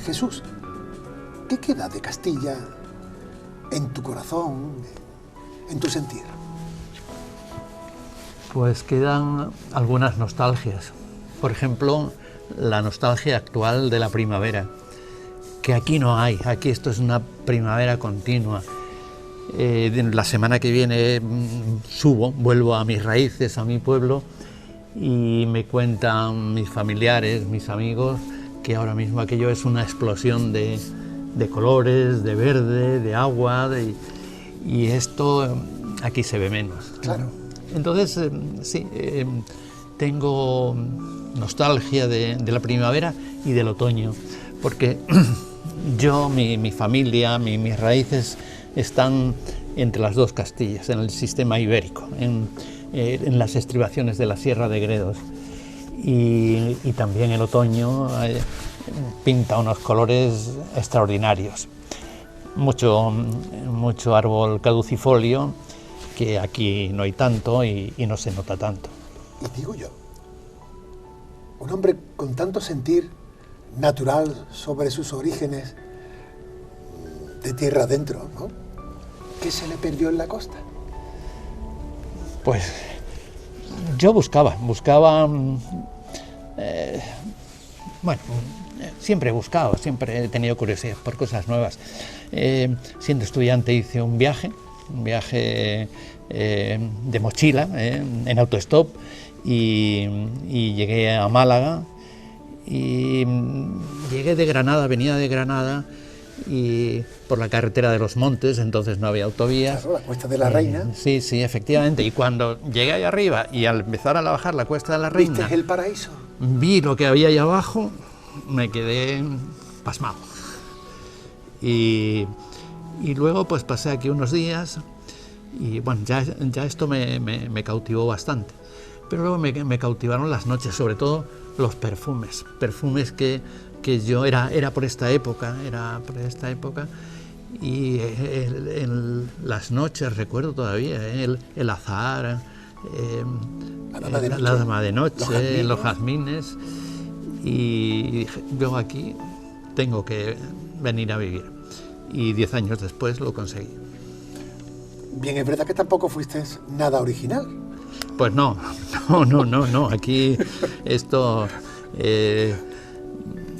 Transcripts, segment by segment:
Jesús, ¿qué queda de Castilla en tu corazón, en tu sentir? Pues quedan algunas nostalgias. Por ejemplo, la nostalgia actual de la primavera, que aquí no hay. Aquí esto es una primavera continua. La semana que viene vuelvo a mis raíces, a mi pueblo, y me cuentan mis familiares, mis amigos, que ahora mismo aquello es una explosión de colores, de verde, de agua, y esto aquí se ve menos. Claro. Entonces, sí, tengo nostalgia de la primavera y del otoño, porque yo, mi familia, mis raíces están entre las dos Castillas, en el sistema ibérico, en las estribaciones de la Sierra de Gredos. Y también el otoño pinta unos colores extraordinarios. Mucho árbol caducifolio, que aquí no hay tanto y no se nota tanto. Y digo yo, un hombre con tanto sentir natural sobre sus orígenes, de tierra adentro, ¿no? ¿Qué se le perdió en la costa? Pues yo buscaba, siempre he buscado, siempre he tenido curiosidad por cosas nuevas. Siendo estudiante hice un viaje de mochila, en autostop, y llegué a Málaga, y llegué de Granada, venía de Granada, y por la carretera de los Montes, entonces no había autovías. Claro, la Cuesta de la Reina. Sí, efectivamente, y cuando llegué ahí arriba y al empezar a bajar la Cuesta de la Reina... ¿Viste el paraíso? Vi lo que había ahí abajo, me quedé pasmado. Y luego pues pasé aquí unos días y bueno, ya esto me cautivó bastante. Pero luego me cautivaron las noches, sobre todo los perfumes que yo era por esta época, y en las noches recuerdo todavía el azahar, la dama de noche, los jazmines, y dije, yo aquí tengo que venir a vivir, y 10 años después lo conseguí. Bien, es verdad que tampoco fuiste nada original. Pues no, aquí esto...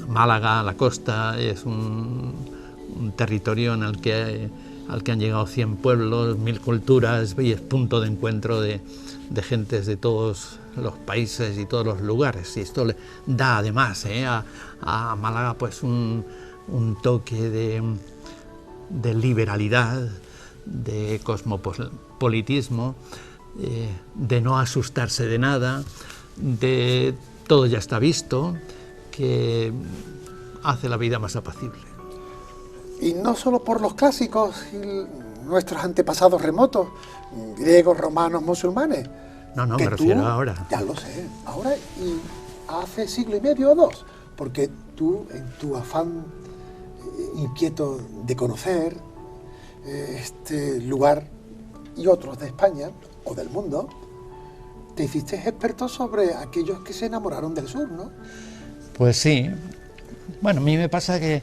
Málaga, la costa, es un territorio en el que han llegado 100 pueblos, 1000 culturas, y es punto de encuentro de gentes de todos los países y todos los lugares. Y esto le da además a Málaga pues un toque de liberalidad, de cosmopolitismo, de no asustarse de nada, de todo ya está visto, que hace la vida más apacible. Y no solo por los clásicos y nuestros antepasados remotos, griegos, romanos, musulmanes. No, me refiero a ahora. Ya lo sé, ahora y hace siglo y medio o dos, porque tú, en tu afán inquieto de conocer este lugar y otros de España o del mundo, te hiciste experto sobre aquellos que se enamoraron del sur, ¿no? Pues sí. Bueno, a mí me pasa que,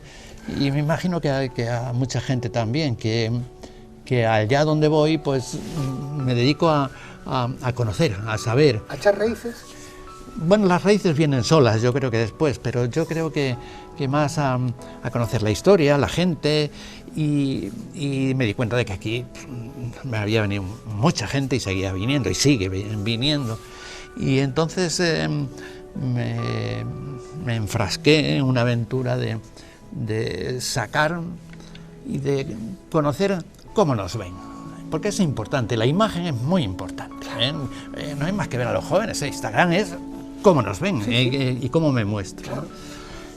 y me imagino que a mucha gente también, que allá donde voy, pues me dedico a conocer, a saber. ¿A echar raíces? Bueno, las raíces vienen solas, yo creo que después, pero yo creo que más a conocer la historia, la gente, y me di cuenta de que aquí me había venido mucha gente y seguía viniendo, y sigue viniendo. Y entonces me enfrasqué en una aventura de sacar y de conocer cómo nos ven, porque es importante, la imagen es muy importante, ¿eh? No hay más que ver a los jóvenes, Instagram es cómo nos ven, y cómo me muestro. Claro.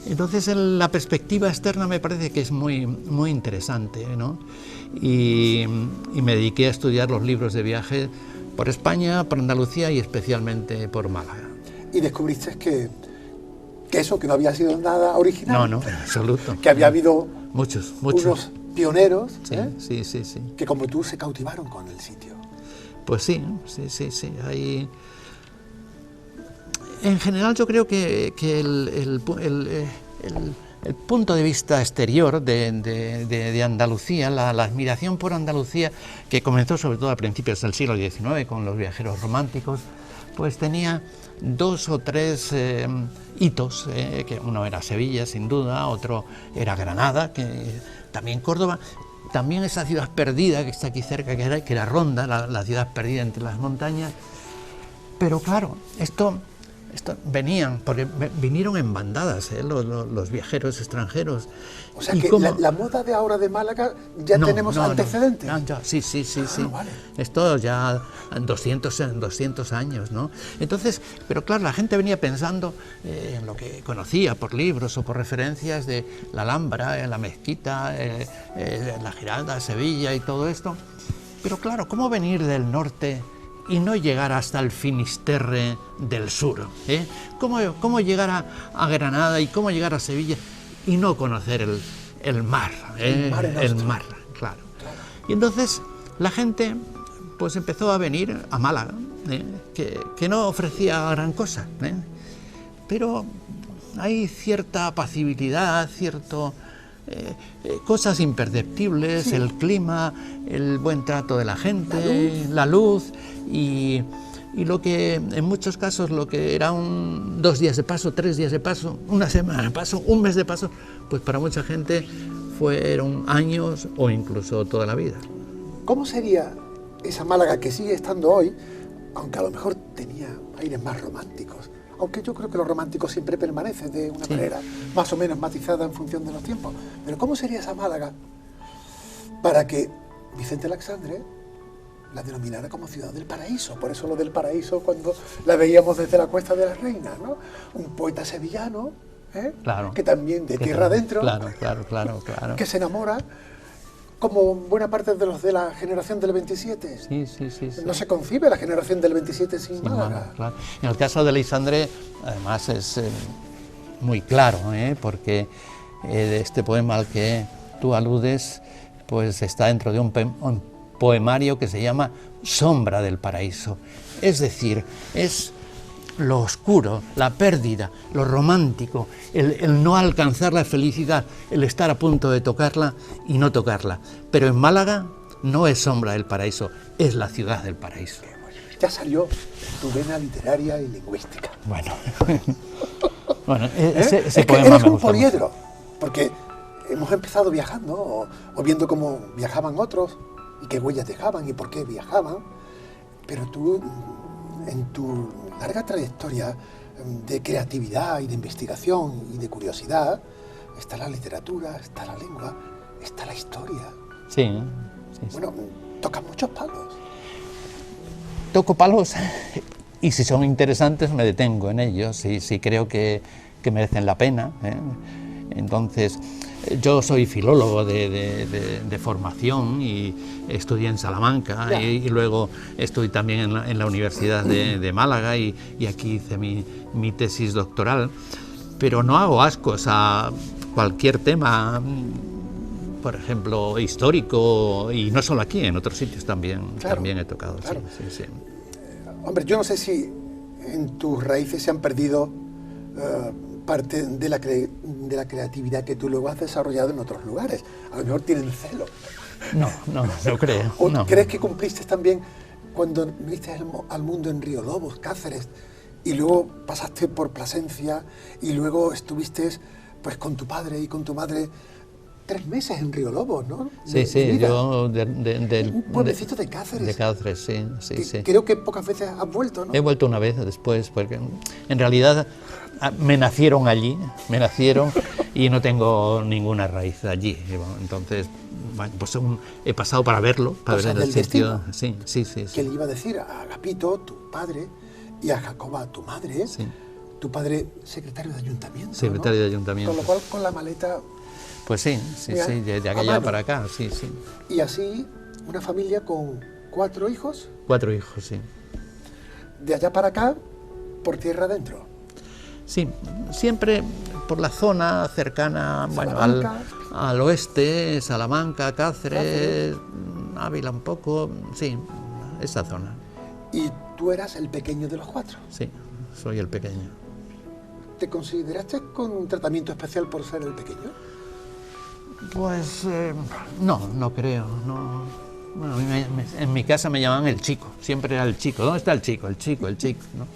Entonces la perspectiva externa me parece que es muy, muy interesante, ¿no? Y me dediqué a estudiar los libros de viaje por España, por Andalucía y especialmente por Málaga. Y descubriste que eso, que no había sido nada original. No, en absoluto. Que había habido muchos unos pioneros, sí, sí. que como tú se cautivaron con el sitio. Pues sí. Hay... En general yo creo que el punto de vista exterior de Andalucía, la admiración por Andalucía, que comenzó sobre todo a principios del siglo XIX con los viajeros románticos, pues tenía 2 o 3 hitos, que uno era Sevilla, sin duda, otro era Granada, que también Córdoba, también esa ciudad perdida que está aquí cerca, que era Ronda, la ciudad perdida entre las montañas. Pero claro, esto venían, porque vinieron en bandadas, los viajeros extranjeros. O sea que la moda de ahora de Málaga ya tenemos antecedentes. Sí. Vale. Esto ya 200 años, ¿no? Entonces, pero claro, la gente venía pensando en lo que conocía por libros o por referencias de la Alhambra, la Mezquita, la Giralda, Sevilla y todo esto. Pero claro, ¿cómo venir del norte y no llegar hasta el Finisterre del sur? ¿Cómo llegar a Granada y cómo llegar a Sevilla y no conocer el mar? El mar, claro. Y entonces la gente pues empezó a venir a Málaga, que no ofrecía gran cosa, pero hay cierta apacibilidad, cosas imperceptibles, el clima, el buen trato de la gente, la luz y lo que en muchos casos lo que era 2 días de paso, 3 días de paso, 1 semana de paso, 1 mes de paso, pues para mucha gente fueron años o incluso toda la vida. ¿Cómo sería esa Málaga que sigue estando hoy, aunque a lo mejor tenía aires más románticos? Aunque yo creo que lo romántico siempre permanece de una manera más o menos matizada en función de los tiempos. Pero ¿cómo sería esa Málaga para que Vicente Aleixandre la denominara como ciudad del paraíso? Por eso lo del paraíso cuando la veíamos desde la Cuesta de las Reinas, ¿no? Un poeta sevillano, claro, que también de tierra adentro, claro. que se enamora, como buena parte de los de la generación del 27. Sí. No se concibe la generación del 27 sin Málaga. Claro. En el caso de Aleixandre, además es muy claro, porque de este poema al que tú aludes, pues está dentro de un poemario que se llama Sombra del Paraíso. Es decir, es lo oscuro, la pérdida, lo romántico, el no alcanzar la felicidad, el estar a punto de tocarla y no tocarla. Pero en Málaga no es Sombra del Paraíso, es la ciudad del paraíso. Ya salió tu vena literaria y lingüística. Bueno, ese es poema que eres me un gusta poliedro, mucho. porque hemos empezado viajando o viendo cómo viajaban otros y qué huellas dejaban y por qué viajaban, pero tú, en tu larga trayectoria de creatividad y de investigación y de curiosidad, está la literatura, está la lengua, está la historia. Sí. Bueno, tocas muchos palos. Toco palos y si son interesantes me detengo en ellos, si creo que merecen la pena. Entonces, yo soy filólogo de formación y estudié en Salamanca y luego estudié también en la Universidad de Málaga y aquí hice mi tesis doctoral, pero no hago ascos a cualquier tema, por ejemplo, histórico, y no solo aquí, en otros sitios también he tocado. Claro. Sí. Hombre, yo no sé si en tus raíces se han perdido parte de la creatividad que tú luego has desarrollado en otros lugares. A lo mejor tienen celo. No creo. ¿O crees que cumpliste también cuando viniste al mundo en Río Lobos, Cáceres, y luego pasaste por Plasencia, y luego estuviste pues con tu padre y con tu madre 3 meses en Río Lobos, ¿no? Sí, yo un pueblecito de Cáceres. De Cáceres, sí. Creo que pocas veces has vuelto, ¿no? He vuelto una vez después, porque en realidad me nacieron allí, y no tengo ninguna raíz allí. Y bueno, entonces, bueno, pues he pasado para verlo, para ver el sitio. Sí. ¿Qué le iba a decir a Agapito, tu padre, y a Jacoba, tu madre? Sí. Tu padre, secretario de ayuntamiento. Secretario, ¿no?, de ayuntamiento. Con lo cual, con la maleta... Pues sí, de aquella para acá, sí. Y así, una familia con 4 hijos. 4 hijos, sí. De allá para acá, por tierra adentro. Sí, siempre por la zona cercana, bueno, al oeste, Salamanca, Cáceres, Ávila un poco, sí, esa zona. ¿Y tú eras el pequeño de los 4? Sí, soy el pequeño. ¿Te consideraste con un tratamiento especial por ser el pequeño? Pues no creo, no. Bueno, a mí en mi casa me llamaban el chico, siempre era el chico. ¿Dónde está el chico? El chico, ¿no?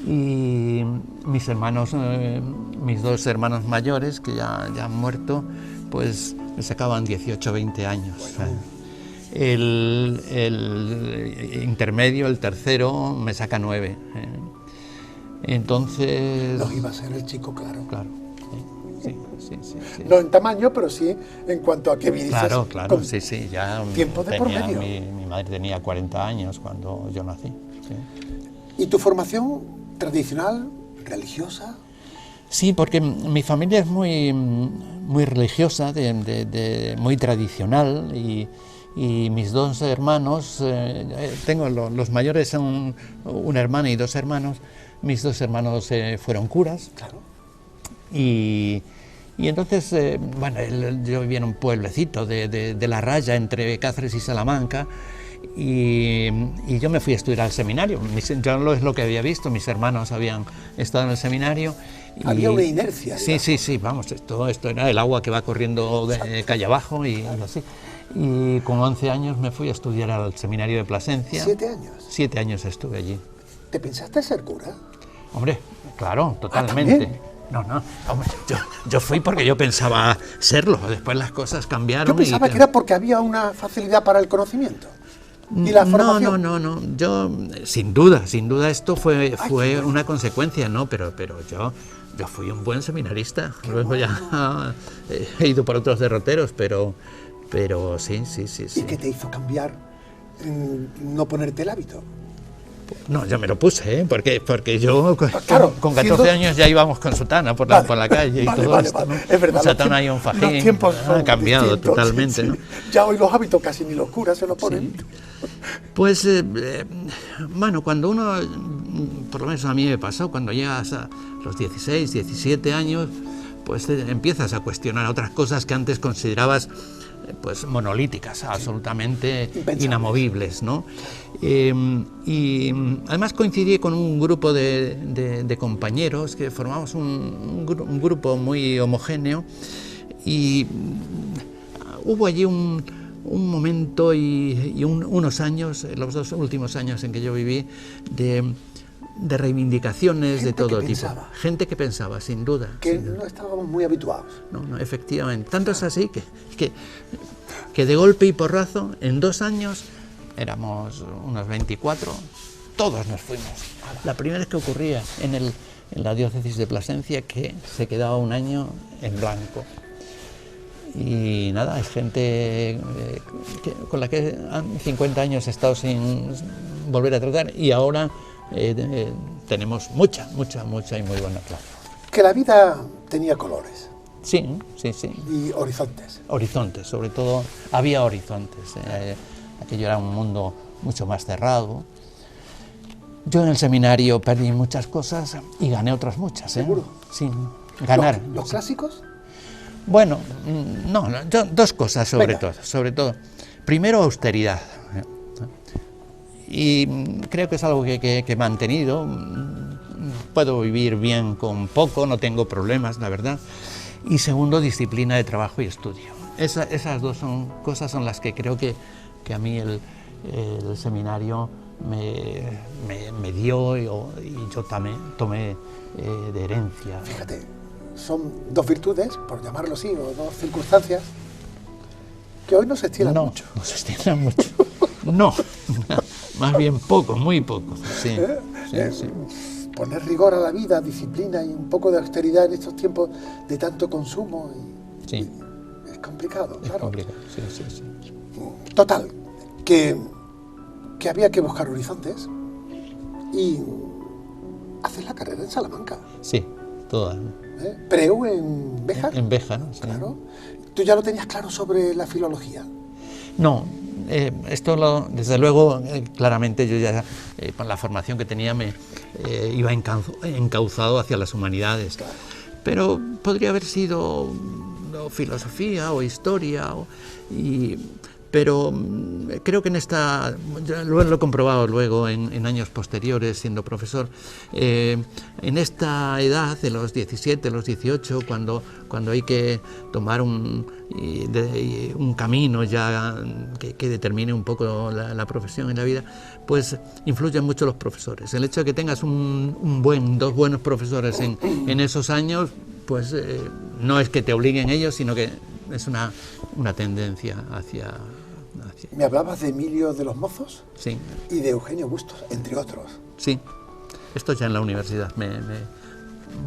Y mis hermanos, mis 2 hermanos mayores, que ya han muerto, pues me sacaban 18, 20 años. Bueno. El intermedio, el tercero, me saca 9. Entonces... No iba a ser el chico, claro. Claro. Sí. No en tamaño, pero sí en cuanto a que vinices. Claro, sí, ya tiempo de por medio. Mi madre tenía 40 años cuando yo nací. Sí. ¿Y tu formación tradicional, religiosa? Sí, porque mi familia es muy religiosa, muy tradicional, y mis 2 hermanos, tengo los mayores son una hermana y 2 hermanos, mis 2 hermanos fueron curas. Claro. Y entonces, bueno, yo vivía en un pueblecito de La Raya, entre Cáceres y Salamanca, y yo me fui a estudiar al seminario. Yo es lo que había visto, mis hermanos habían estado en el seminario. Había una inercia. Sí, vamos, esto era el agua que va corriendo de calle abajo y así. Y con 11 años me fui a estudiar al seminario de Plasencia. ¿7 años? 7 años estuve allí. ¿Te pensaste ser cura? Hombre, claro, totalmente. No, hombre, yo fui porque yo pensaba serlo, después las cosas cambiaron. Yo pensaba que era porque había una facilidad para el conocimiento y la formación. No, yo, sin duda esto fue una consecuencia, ¿no? Pero yo fui un buen seminarista. Luego ya he ido por otros derroteros, pero sí. ¿Y qué te hizo cambiar, no ponerte el hábito? No, yo me lo puse, porque yo claro, con 14 años ya íbamos con sotana por la calle y todo esto, ¿no? Es verdad, sotana y un fajín, ha cambiado totalmente, sí. ¿no? Ya hoy los hábitos casi ni los curas se lo ponen. Sí. Pues, bueno, cuando uno, por lo menos a mí me pasó, cuando llegas a los 16, 17 años, pues empiezas a cuestionar otras cosas que antes considerabas pues monolíticas, absolutamente inamovibles, ¿no? Y además coincidí con un grupo de compañeros que formamos un grupo muy homogéneo, y hubo allí un momento y unos años, los 2 últimos años en que yo viví, de reivindicaciones de todo tipo. Gente que pensaba, sin duda. Que no estábamos muy habituados. No, efectivamente. Tanto es así que de golpe y porrazo, en 2 años, éramos unos 24, todos nos fuimos. La primera vez que ocurría en la diócesis de Plasencia, que se quedaba un año en blanco. Y nada, es gente con la que 50 años he estado sin volver a tratar, y ahora tenemos mucha y muy buena relación. Que la vida tenía colores. Sí. Y horizontes. Horizontes, sobre todo había horizontes. Aquello era un mundo mucho más cerrado. Yo en el seminario perdí muchas cosas y gané otras muchas. ¿Seguro? Sí, ganar. ¿Los clásicos? Bueno, no, 2 cosas sobre todo. Primero, austeridad. Y creo que es algo que he mantenido. Puedo vivir bien con poco, no tengo problemas, la verdad. Y segundo, disciplina de trabajo y estudio. Esas 2 cosas son las que creo que a mí el seminario me dio y yo tomé de herencia. Fíjate, son 2 virtudes, por llamarlo así, o 2 circunstancias, que hoy no se estilan mucho. No se estilan mucho. No, más bien poco, muy poco. Sí. poner rigor a la vida, disciplina y un poco de austeridad en estos tiempos de tanto consumo. Sí. Es complicado, Es claro. complicado, sí, sí, sí. Total, que había que buscar horizontes y haces la carrera en Salamanca. Sí, toda. Preu en Béjar. En Béjar, ¿no? Sí. Claro. ¿Tú ya lo tenías claro sobre la filología? No, desde luego, claramente yo ya, con la formación que tenía, me iba encauzado hacia las humanidades. Claro. Pero podría haber sido filosofía o historia, pero creo que ya lo he comprobado luego en años posteriores siendo profesor, en esta edad de los 17, los 18, cuando hay que tomar un camino ya que determine un poco la profesión en la vida, pues influyen mucho los profesores. El hecho de que tengas dos buenos profesores en esos años, pues no es que te obliguen ellos, sino que es una tendencia hacia... Me hablabas de Emilio de los Mozos, sí, y de Eugenio Bustos, entre otros. Sí, esto ya en la universidad.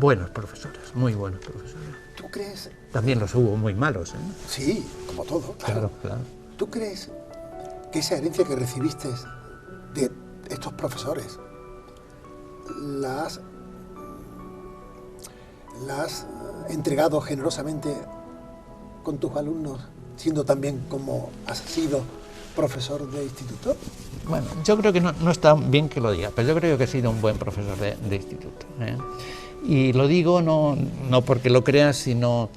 Buenos profesores, muy buenos profesores. ¿Tú crees? También los hubo muy malos, ¿eh? Sí, como todo, claro. Claro. ¿Tú crees que esa herencia que recibiste de estos profesores la has entregado generosamente con tus alumnos, siendo también como has sido profesor de instituto? Bueno, yo creo que no está bien que lo diga, pero yo creo que he sido un buen profesor de instituto, ¿eh? Y lo digo no porque lo creas, sino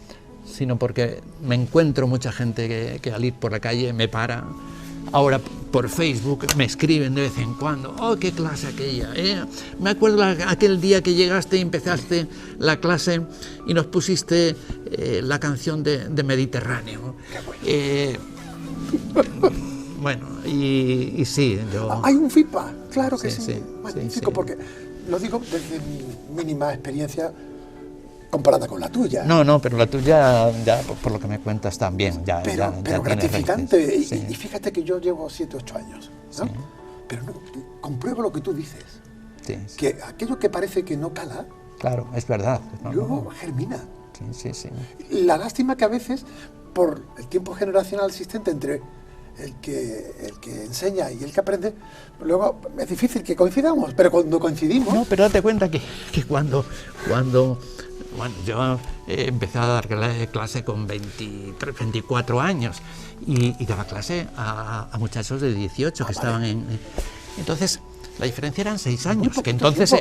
porque me encuentro mucha gente que al ir por la calle me para. Ahora por Facebook me escriben de vez en cuando: ¡oh, qué clase aquella! Me acuerdo aquel día que llegaste y empezaste la clase y nos pusiste la canción de Mediterráneo. Qué bueno. Bueno, y sí, yo... Hay un feedback, claro que sí, sí, magnífico, sí. porque lo digo desde mi mínima experiencia comparada con la tuya. No, pero la tuya, ya por lo que me cuentas, también. Pero ya gratificante, sí. y fíjate que yo llevo 7, 8 años, ¿no? Sí. Pero no, compruebo lo que tú dices, Sí. que aquello que parece que no cala, Claro, es verdad. luego germina. Sí. La lástima que a veces, por el tiempo generacional existente entre el que enseña y el que aprende, luego es difícil que coincidamos, pero cuando coincidimos... No, pero date cuenta que cuando yo empecé a dar clase con 23, 24 años y daba clase a muchachos de 18 que estaban en... Entonces, la diferencia eran 6 años, que entonces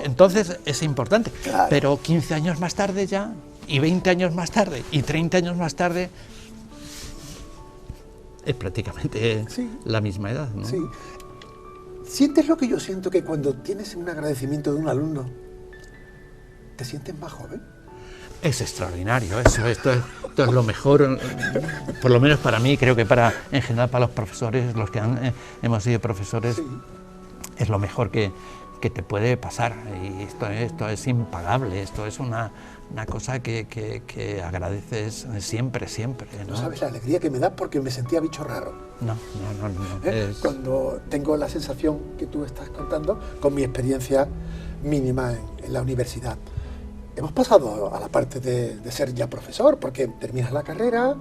es importante, Claro. Pero 15 años más tarde ya, y 20 años más tarde, y 30 años más tarde, es prácticamente Sí. la misma edad, ¿no? Sí. ¿Sientes lo que yo siento, que cuando tienes un agradecimiento de un alumno, te sientes más joven? Es extraordinario eso, esto es lo mejor, por lo menos para mí, creo que en general para los profesores, los que hemos sido profesores, Sí. es lo mejor que te puede pasar, y esto es impagable, esto es una cosa que agradeces siempre, ¿no? No sabes la alegría que me da, porque me sentía bicho raro. No. Cuando tengo la sensación que tú estás contando, con mi experiencia mínima en la universidad. Hemos pasado a la parte de ser ya profesor, porque terminas la carrera,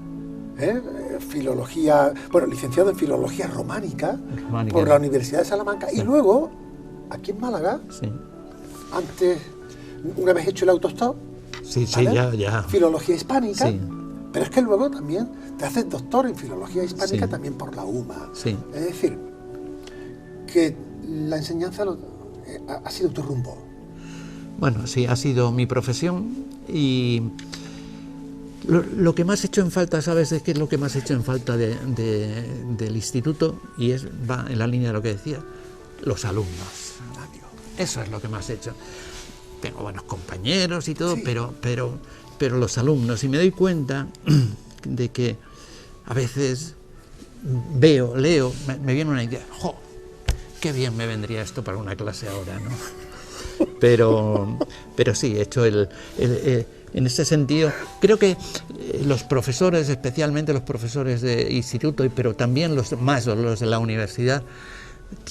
filología, licenciado en filología románica por la Universidad de Salamanca, sí. Y luego, aquí en Málaga, sí. Antes, una vez hecho el autostop, sí, ¿vale? ya. Filología hispánica, sí. Pero es que luego también te haces doctor en filología hispánica, sí. También por la UMA. Sí. Es decir, que la enseñanza ha sido tu rumbo. Bueno, sí, ha sido mi profesión, y lo que más he hecho en falta, ¿sabes? Es que es lo que más he hecho en falta del instituto, y va en la línea de lo que decía, los alumnos. Eso es lo que más he hecho. Tengo buenos compañeros y todo, sí. pero los alumnos, y me doy cuenta de que a veces leo, me viene una idea, ¡jo! Qué bien me vendría esto para una clase ahora, ¿no? Pero sí, he hecho en ese sentido, creo que los profesores, especialmente los profesores de instituto, pero también los de la universidad,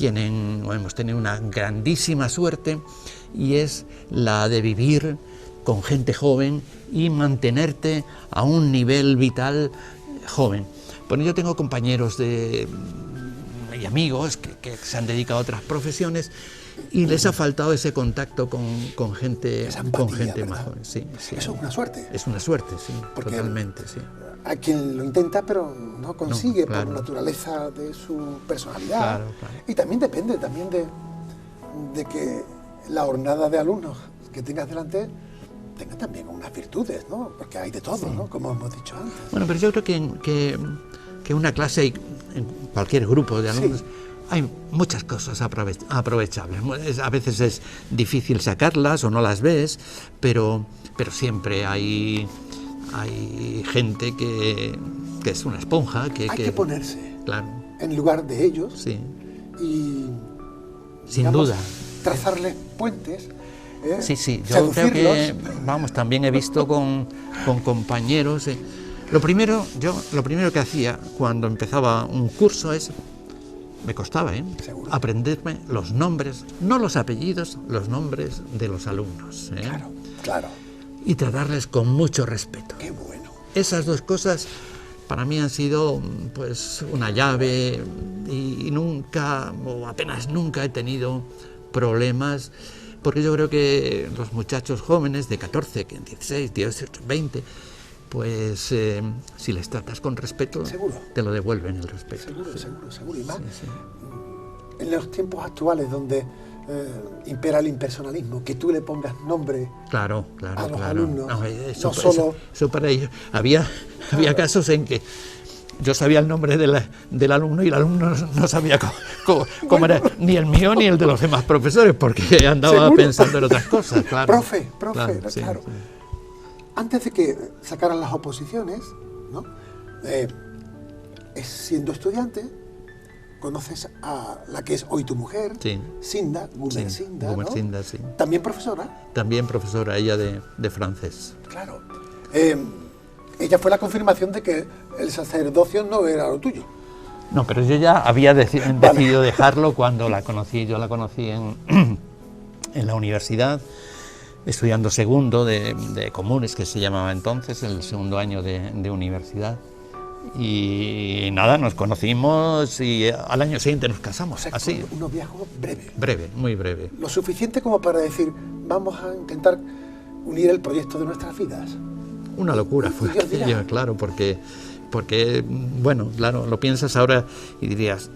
hemos tenido una grandísima suerte, y es la de vivir con gente joven y mantenerte a un nivel vital joven. Bueno, yo tengo compañeros y amigos que se han dedicado a otras profesiones y les ha faltado ese contacto con gente, más joven. Sí, sí. Eso es una suerte. Es una suerte, sí, porque totalmente, sí. Hay quien lo intenta, pero no consigue, no, claro, por naturaleza de su personalidad. Claro, claro. Y también depende de que la hornada de alumnos que tengas delante tenga también unas virtudes, ¿no? Porque hay de todo, sí, ¿no? Como hemos dicho antes. Bueno, pero yo creo que una clase, en cualquier grupo de alumnos, sí, hay muchas cosas aprovechables. A veces es difícil sacarlas o no las ves, pero siempre hay gente que es una esponja. Hay que ponerse, claro, en lugar de ellos, sí, y sin duda trazarles puentes. Sí, sí, yo creo que, también he visto con compañeros. Lo primero que hacía cuando empezaba un curso me costaba aprenderme los nombres, no los apellidos, los nombres de los alumnos. Claro, claro. Y tratarles con mucho respeto. Qué bueno. Esas dos cosas para mí han sido pues una llave y nunca o apenas nunca he tenido problemas, porque yo creo que los muchachos jóvenes de 14, 16, 18, 20, pues si les tratas con respeto, seguro, te lo devuelven el respeto. Seguro. Y más, sí. En los tiempos actuales donde impera el impersonalismo, que tú le pongas nombre a los alumnos, eso para ellos. Había casos en que yo sabía el nombre del alumno y el alumno no sabía cómo era ni el mío ni el de los demás profesores, porque andaba pensando en otras cosas. Claro. Profe, claro. Sí. Antes de que sacaran las oposiciones, ¿no? Siendo estudiante, conoces a la que es hoy tu mujer, sí, Sinda, Gumersinda, ¿no? Sinda, sí. ¿También profesora? También profesora, ella de francés. Claro. Ella fue la confirmación de que el sacerdocio no era lo tuyo. No, pero yo ya había decidido dejarlo cuando la conocí. Yo la conocí en la universidad, estudiando segundo de comunes, que se llamaba entonces, el segundo año de universidad. Y nada, nos conocimos y al año siguiente nos casamos. O sea, así. Un noviazgo breve. Breve, muy breve. Lo suficiente como para decir, vamos a intentar unir el proyecto de nuestras vidas. Una locura fue aquello, claro, porque, bueno, claro, lo piensas ahora y dirías,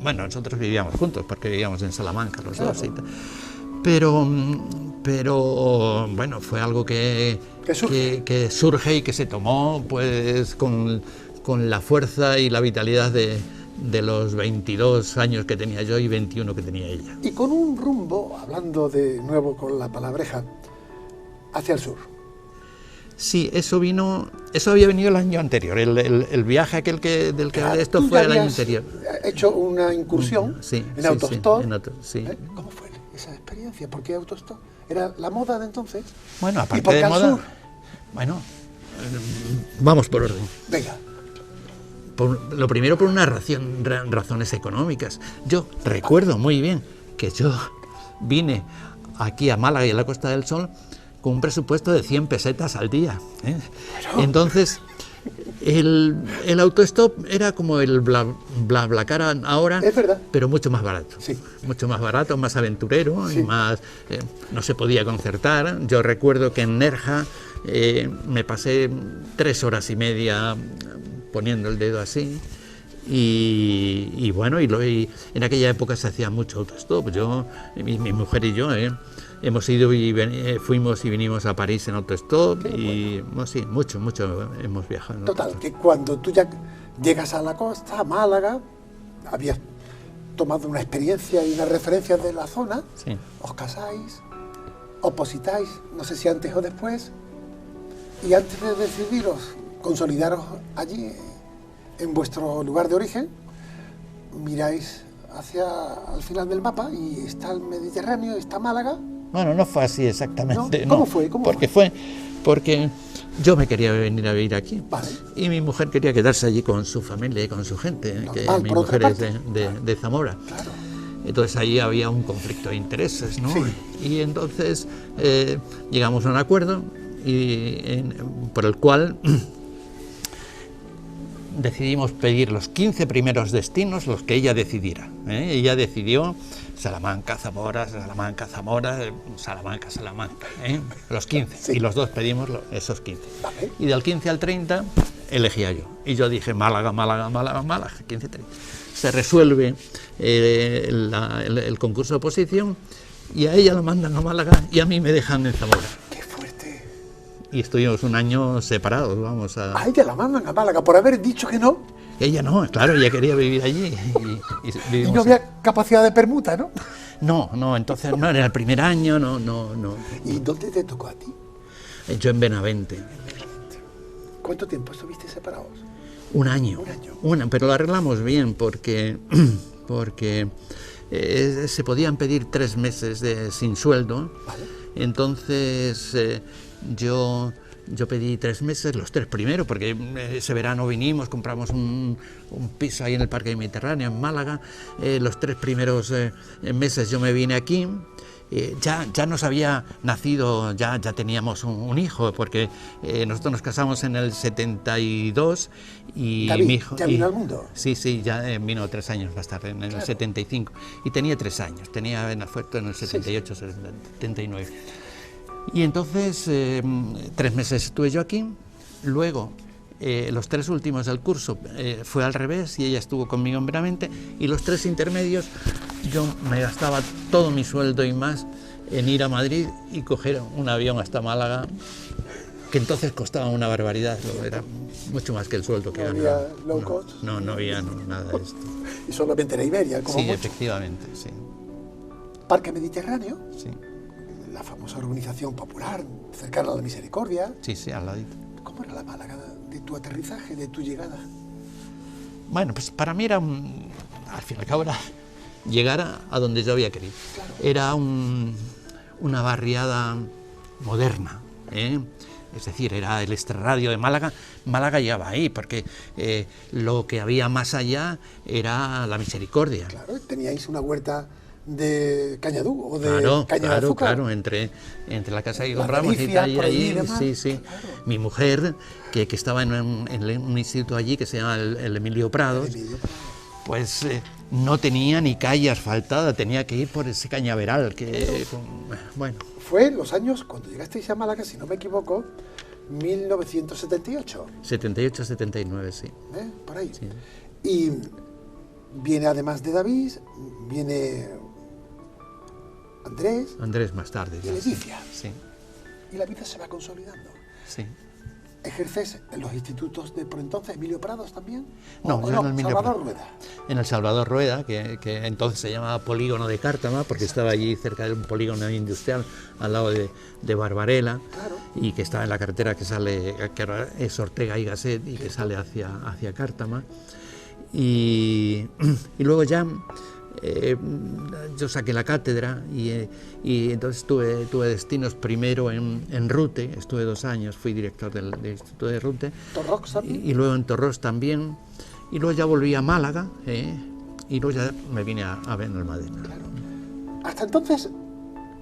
nosotros vivíamos juntos, porque vivíamos en Salamanca los dos y tal. Pero bueno, fue algo que surge y que se tomó pues con la fuerza y la vitalidad de los 22 años que tenía yo y 21 que tenía ella. Y con un rumbo, hablando de nuevo con la palabreja, hacia el sur. Sí, eso había venido el año anterior, el viaje aquel del que esto fue el año anterior. Hecho una incursión en autostop. Sí. ¿Cómo fue esa experiencia? ¿Por qué autostop? ¿Era la moda de entonces? Bueno, aparte de moda, sur? Bueno, vamos por orden. Venga. Lo primero por unas razones económicas. Yo recuerdo muy bien que yo vine aquí a Málaga y a la Costa del Sol con un presupuesto de 100 pesetas al día. Entonces, el autostop era como el BlaBlaCar ahora, es verdad, pero mucho más barato. Sí. Mucho más barato, más aventurero, sí, y más no se podía concertar. Yo recuerdo que en Nerja me pasé 3 horas y media poniendo el dedo así. Y bueno, y en aquella época se hacía mucho autostop. Mi mujer y yo hemos ido fuimos y vinimos a París en autostop. Y sí, mucho hemos viajado. Total, que cuando tú ya llegas a la costa, a Málaga, habías tomado una experiencia y una referencia de la zona, sí, os casáis, opositáis, no sé si antes o después, y antes de decidiros consolidaros allí en vuestro lugar de origen, miráis al final del mapa y está el Mediterráneo, está Málaga. Bueno, no fue así exactamente. ¿No? ¿Cómo fue? Porque yo me quería venir a vivir aquí. Vale. Y mi mujer quería quedarse allí con su familia y con su gente, normal, que mi mujer es de Zamora. Claro. Entonces ahí había un conflicto de intereses, ¿no? Sí. Y entonces llegamos a un acuerdo por el cual decidimos pedir los 15 primeros destinos, los que ella decidiera. Ella decidió Salamanca, Zamora, Salamanca, Zamora, Salamanca, Salamanca, los 15. Sí. Y los dos pedimos esos 15. Vale. Y del 15 al 30 elegía yo. Y yo dije Málaga, Málaga, Málaga, Málaga, 15, 30. Se resuelve el concurso de oposición y a ella la mandan a Málaga y a mí me dejan en Zamora. ¡Qué fuerte! Y estuvimos un año separados, vamos a... A ella la mandan a Málaga por haber dicho que no. Ella no, claro, ella quería vivir allí. Y Y vivimos no había capacidad de permuta, ¿no? No, entonces no, era el primer año, no. ¿Y dónde te tocó a ti? Yo en Benavente. ¿Cuánto tiempo estuviste separados? Un año. Pero lo arreglamos bien porque se podían pedir 3 meses sin sueldo. Vale. Entonces yo pedí 3 meses, los 3 primeros, porque ese verano vinimos, compramos un piso ahí en el Parque Mediterráneo, en Málaga. Los 3 primeros meses yo me vine aquí. Ya nos había nacido, ya teníamos un hijo, porque nosotros nos casamos en el 72 y David, mi hijo... ¿ya vino al mundo? Sí, ya vino 3 años más tarde, en el 75, y tenía 3 años, tenía fue en el 78, 79. Y entonces 3 meses estuve yo aquí, luego los 3 últimos del curso fue al revés y ella estuvo conmigo en Benavente, y los 3 intermedios yo me gastaba todo mi sueldo y más en ir a Madrid y coger un avión hasta Málaga, que entonces costaba una barbaridad, era mucho más que el sueldo que ganaba. ¿No había low cost? No había nada de esto. Y solamente era Iberia, como Sí, mucho. efectivamente, sí. Parque Mediterráneo, Sí, la famosa organización popular cercana a la Misericordia. sí, al ladito. ¿Cómo era la Málaga de tu aterrizaje, de tu llegada? Bueno, pues para mí era al fin y al cabo era llegar a donde yo había querido. Claro. Era una barriada moderna, es decir, era el extrarradio de Málaga. Málaga llegaba ahí, porque lo que había más allá era la Misericordia. Claro, teníais una huerta de cañadú o de caña de azúcar. Claro, entre la casa que Las compramos y delicias tal, por allí y allí, demás. sí. Claro. Mi mujer, que estaba en un instituto allí que se llama el Emilio Prados, pues no tenía ni calle asfaltada, tenía que ir por ese cañaveral, bueno. Fue en los años, cuando llegasteis a Málaga, si no me equivoco, 1978. 78, 79, sí. Por ahí. Sí. Y viene, además de David, viene Andrés más tarde. y Leticia. Sí, Y la vida se va consolidando. sí. ¿Ejerces en los institutos de por entonces Emilio Prados también? No, yo en el Emilio Salvador Prados. Rueda. En el Salvador Rueda, que entonces se llamaba Polígono de Cártama, porque estaba allí cerca de un polígono industrial al lado de Barbarela, Claro. y que estaba en la carretera que sale, que ahora es Ortega y Gasset, y que sale hacia Cártama. Y luego ya yo saqué la cátedra y entonces tuve destinos primero en Rute, estuve 2 años, fui director del Instituto de Rute. Torrox también. Y luego en Torros también, y luego ya volví a Málaga, y luego ya me vine a Benalmádena. Claro. Hasta entonces,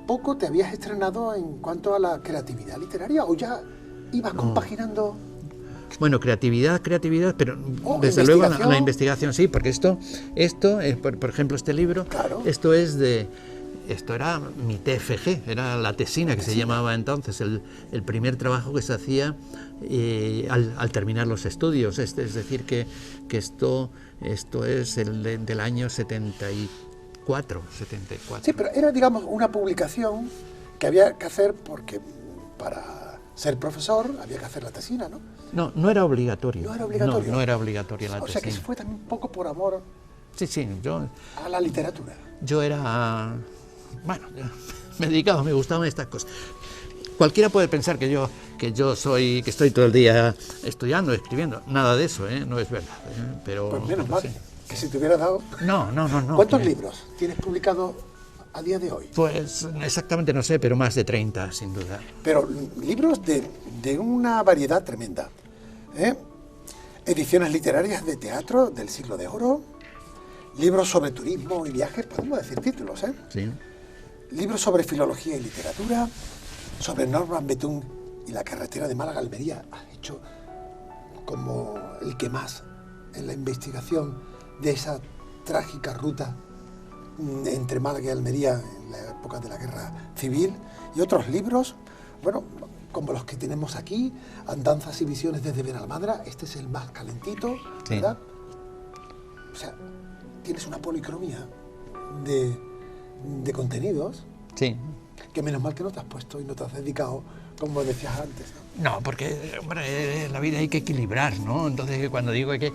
poco te habías estrenado en cuanto a la creatividad literaria, o ya ibas compaginando. Bueno, creatividad, pero Oh, desde luego investigación. la investigación sí, porque esto por ejemplo, este libro, Claro. esto era mi TFG, era la tesina que se llamaba entonces, el primer trabajo que se hacía al terminar los estudios, es decir, que esto es del año 74. Sí, pero era, digamos, una publicación que había que hacer porque para ser profesor había que hacer la tesina, ¿no? No era obligatorio. No era obligatorio. No era obligatoria la O tesina. sea que fue también un poco por amor Sí, a la literatura. yo era... Bueno, me dedicaba, me gustaban estas cosas. Cualquiera puede pensar que estoy todo el día estudiando, escribiendo. Nada de eso, no es verdad. Pero Pues menos mal sí. que si te hubiera dado... No. ¿Cuántos que- libros tienes publicados a día de hoy? Pues exactamente no sé, pero más de 30, sin duda. Pero libros de una variedad tremenda. Ediciones literarias de teatro del Siglo de Oro, libros sobre turismo y viajes, podemos decir títulos, ¿eh? Sí. Libros sobre filología y literatura, sobre Norman Betún y la carretera de Málaga a Almería. Has hecho como el que más en la investigación de esa trágica ruta entre Málaga y Almería en la época de la Guerra Civil, y otros libros, bueno, como los que tenemos aquí, Andanzas y visiones desde Benalmádena. Este es el más calentito, Sí. ¿verdad? O sea, tienes una policromía de contenidos Sí. que menos mal que no te has puesto y no te has dedicado, como decías antes, ¿no? No, porque, hombre, la vida hay que equilibrar, ¿no? Entonces, cuando digo que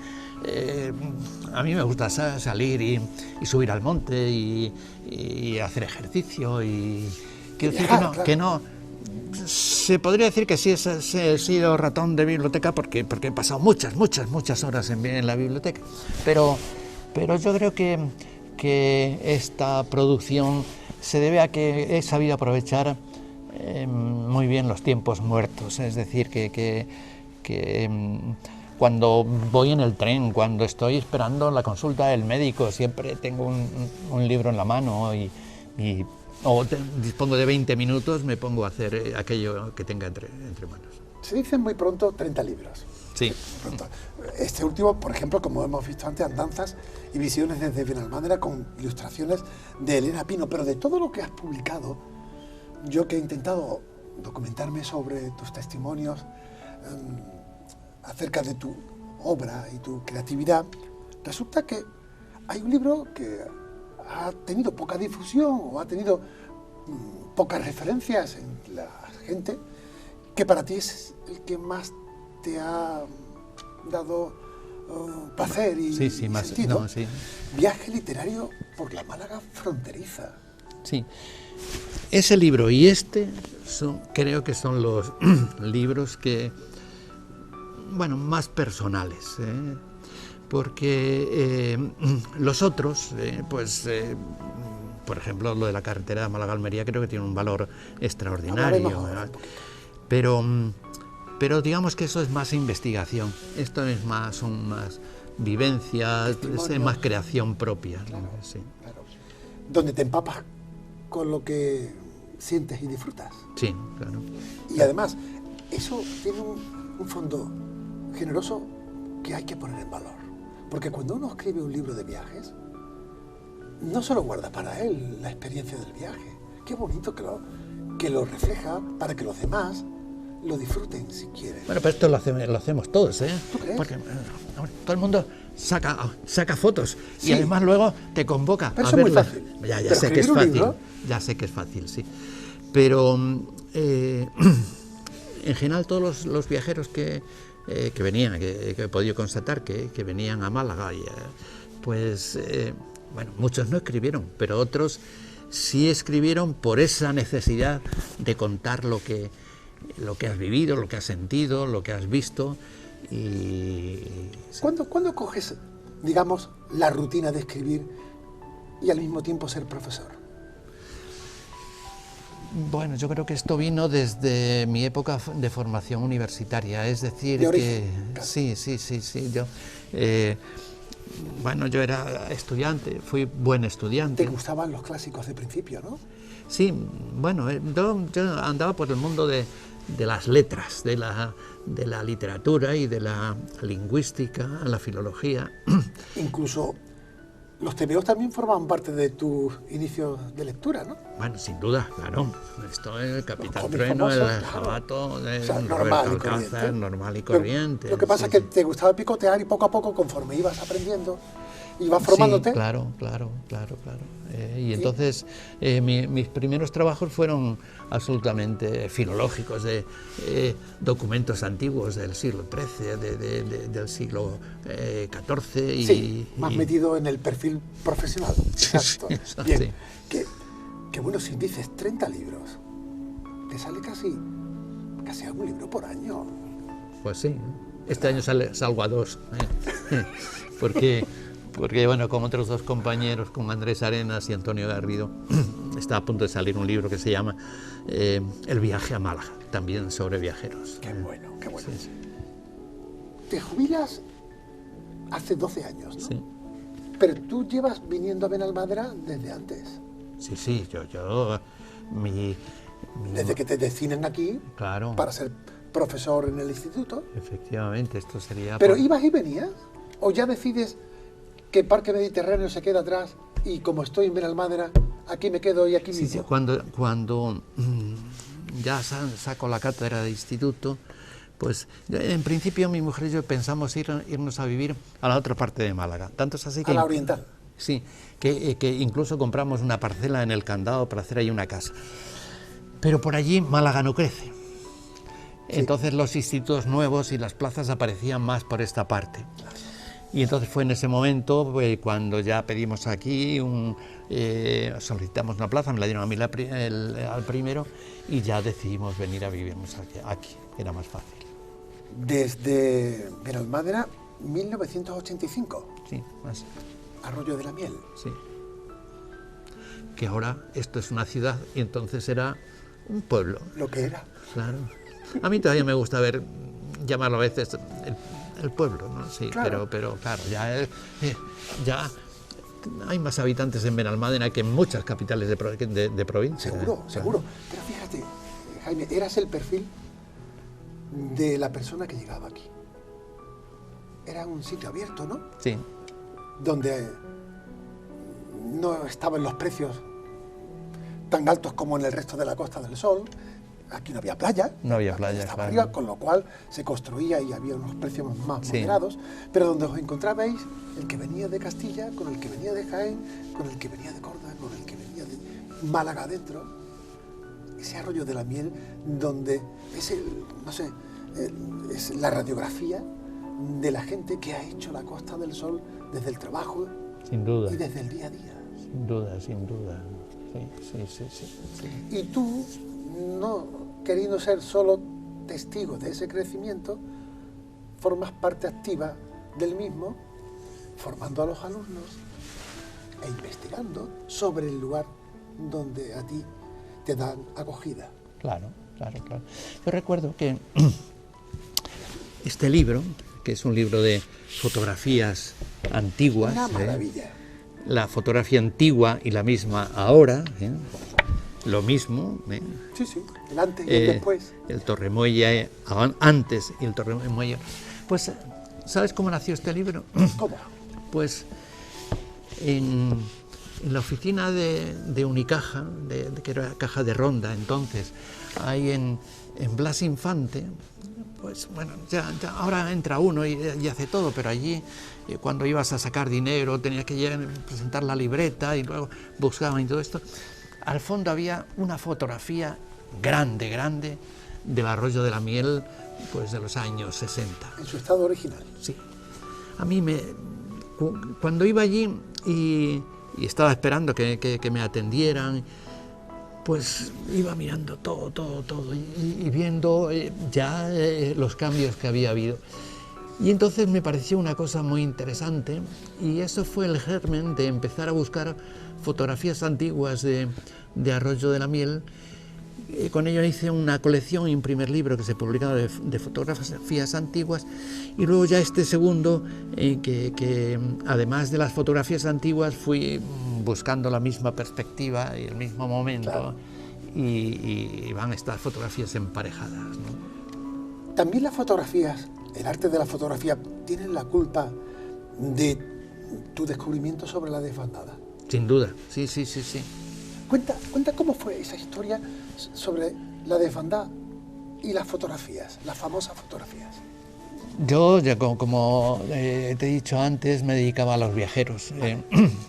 a mí me gusta salir y subir al monte y hacer ejercicio y quiero decir Viajar, que no se podría decir que sí he sido ratón de biblioteca porque he pasado muchas horas en la biblioteca, pero yo creo que esta producción se debe a que he sabido aprovechar muy bien los tiempos muertos, es decir, que cuando voy en el tren, cuando estoy esperando la consulta del médico, siempre tengo un libro en la mano dispongo de 20 minutos, me pongo a hacer aquello que tenga entre manos. Se dicen muy pronto 30 libros. Sí. Pronto. Este último, por ejemplo, como hemos visto antes, Andanzas y visiones desde Benalmádena, con ilustraciones de Elena Pino. Pero de todo lo que has publicado, yo que he intentado documentarme sobre tus testimonios acerca de tu obra y tu creatividad, resulta que hay un libro que ha tenido poca difusión o ha tenido pocas referencias en la gente, que para ti es el que más te ha dado placer y, sí, más, sentido. no, sí. Viaje literario por la Málaga fronteriza. Sí. Ese libro y este creo que son los libros que, bueno, más personales, porque los otros, por ejemplo, lo de la carretera de Málaga-Almería creo que tiene un valor extraordinario, pero digamos que eso es más investigación, esto son más vivencias, es más creación propia. Claro, sí. Claro. Donde te empapas con lo que sientes y disfrutas. Sí, claro. Y además, eso tiene un fondo generoso que hay que poner en valor. Porque cuando uno escribe un libro de viajes, no solo guarda para él la experiencia del viaje. Qué bonito que lo refleja para que los demás lo disfruten si quieren. Bueno, pero esto lo hacemos todos, ¿eh? ¿Tú crees? Porque todo el mundo saca fotos Sí. y además luego te convoca Pero a eso es muy verlas. fácil. Ya Pero sé que es escribir un fácil. libro... Ya sé que es fácil, sí. Pero en general todos los viajeros que venían, que he podido constatar que venían a Málaga, bueno, muchos no escribieron, pero otros sí escribieron por esa necesidad de contar lo que has vivido, lo que has sentido, lo que has visto. Y ¿Cuándo coges, digamos, la rutina de escribir y al mismo tiempo ser profesor? bueno, yo creo que esto vino desde mi época de formación universitaria, es decir, de origen, sí, yo yo era estudiante, fui buen estudiante. Te gustaban los clásicos de principio, ¿no? Sí, bueno, yo andaba por el mundo de las letras, de la literatura y de la lingüística, la filología. Incluso los tebeos también formaban parte de tus inicios de lectura, ¿no? Bueno, sin duda, claro. Esto es el Capitán cómics Trueno, famosos, el claro. Jabato, O sea, Roberto normal y Alcázar, corriente. normal y corriente. Lo que pasa sí, es que sí. te gustaba picotear y poco a poco, conforme ibas aprendiendo, ibas formándote. Sí, claro. Y entonces mis primeros trabajos fueron absolutamente filológicos, de documentos antiguos del siglo XIII, del siglo XIV. Sí, más metido en el perfil profesional. Exacto. Eso, Bien, sí. que bueno, si dices 30 libros, te sale casi algún libro por año. Pues sí, este año salgo a 2, porque bueno, con otros 2 compañeros, con Andrés Arenas y Antonio Garrido, está a punto de salir un libro que se llama El viaje a Málaga, también sobre viajeros. Qué bueno, qué bueno. Sí. Te jubilas hace 12 años, ¿no? Sí. Pero tú llevas viniendo a Benalmádena desde antes. Sí, mi- Desde que te destinan aquí Claro, para ser profesor en el instituto. efectivamente, esto sería... ¿Pero ibas y venías? ¿O ya decides que Parque Mediterráneo se queda atrás y como estoy en Benalmádena, aquí me quedo y aquí Sí, mismo? cuando ya saco la cátedra de instituto, pues en principio mi mujer y yo pensamos irnos a vivir a la otra parte de Málaga. Tanto es así que... A la oriental. Sí, que incluso compramos una parcela en el Candado para hacer ahí una casa. Pero por allí Málaga no crece. Entonces los institutos nuevos y las plazas aparecían más por esta parte. Y entonces fue en ese momento cuando ya pedimos aquí, solicitamos una plaza, me la dieron a mí al primero y ya decidimos venir a vivirnos aquí, era más fácil. Desde Benalmádena, 1985, Sí, más, Arroyo de la Miel. sí. Que ahora esto es una ciudad y entonces era un pueblo, Lo que era. claro. A mí todavía me gusta llamarlo a veces el pueblo, ¿no? Sí, Claro. pero claro, ya hay más habitantes en Benalmádena que en muchas capitales de provincia. Seguro, Claro. seguro. Pero fíjate, Jaime, eras el perfil de la persona que llegaba aquí. Era un sitio abierto, ¿no? Sí, Donde no estaban los precios tan altos como en el resto de la Costa del Sol. Aquí no había playa. No había la playa, estaba claro. arriba, con lo cual se construía y había unos precios más Sí. moderados. Pero donde os encontrabais el que venía de Castilla, con el que venía de Jaén, con el que venía de Córdoba, con el que venía de Málaga adentro. Ese Arroyo de la Miel, donde es es la radiografía de la gente que ha hecho la Costa del Sol desde el trabajo sin duda, y desde el día a día. sin duda, sin duda. Sí. Y tú, no queriendo ser solo testigo de ese crecimiento, formas parte activa del mismo, formando a los alumnos e investigando sobre el lugar donde a ti te dan acogida. Claro. Yo recuerdo que este libro, que es un libro de fotografías antiguas, Una maravilla. la fotografía antigua y la misma ahora, lo mismo, Sí, el antes y el después. el Torremuelle antes y el Torremuelle. Pues, ¿sabes cómo nació este libro? ¿Cómo? Pues en la oficina de Unicaja, que era Caja de Ronda entonces, ahí en Blas Infante, pues bueno, ya ahora entra uno y hace todo, pero allí cuando ibas a sacar dinero tenías que presentar la libreta y luego buscaban y todo esto. Al fondo había una fotografía grande del Arroyo de la Miel, pues de los años 60. En su estado original. Sí. A mí cuando iba allí y estaba esperando que me atendieran, pues iba mirando todo y viendo los cambios que había habido. Y entonces me pareció una cosa muy interesante y eso fue el germen de empezar a buscar fotografías antiguas de Arroyo de la Miel. Con ello hice una colección y un primer libro que se publicaba de fotografías antiguas y luego ya este segundo que además de las fotografías antiguas fui buscando la misma perspectiva y el mismo momento. Claro. Y van estas fotografías emparejadas, ¿no? También las fotografías, el arte de la fotografía, tienen la culpa de tu descubrimiento sobre la desbandada. Sin duda, sí. Cuenta cómo fue esa historia sobre la desbandada y las fotografías, las famosas fotografías. Yo, ya como te he dicho antes, me dedicaba a los viajeros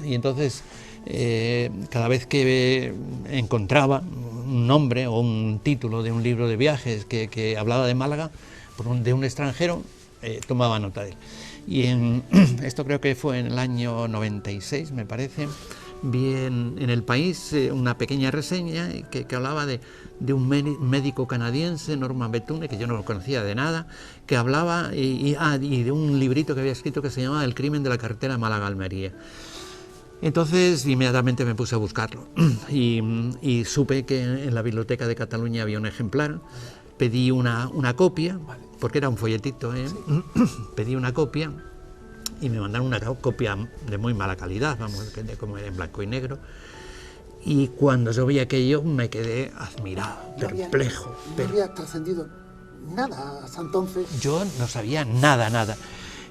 y entonces cada vez que encontraba un nombre o un título de un libro de viajes que hablaba de Málaga, de un extranjero, tomaba nota de él. Y esto creo que fue en el año 96, me parece, vi en El País una pequeña reseña que hablaba de un médico canadiense, Norman Bethune, que yo no lo conocía de nada, que hablaba y de un librito que había escrito que se llamaba El crimen de la carretera Málaga-Almería. Entonces inmediatamente me puse a buscarlo y supe que en la Biblioteca de Cataluña había un ejemplar, pedí una copia, porque era un folletito, pedí una copia y me mandaron una copia de muy mala calidad, vamos, como era en blanco y negro. Y cuando yo vi aquello me quedé admirado, perplejo. No había trascendido nada hasta entonces. Yo no sabía nada.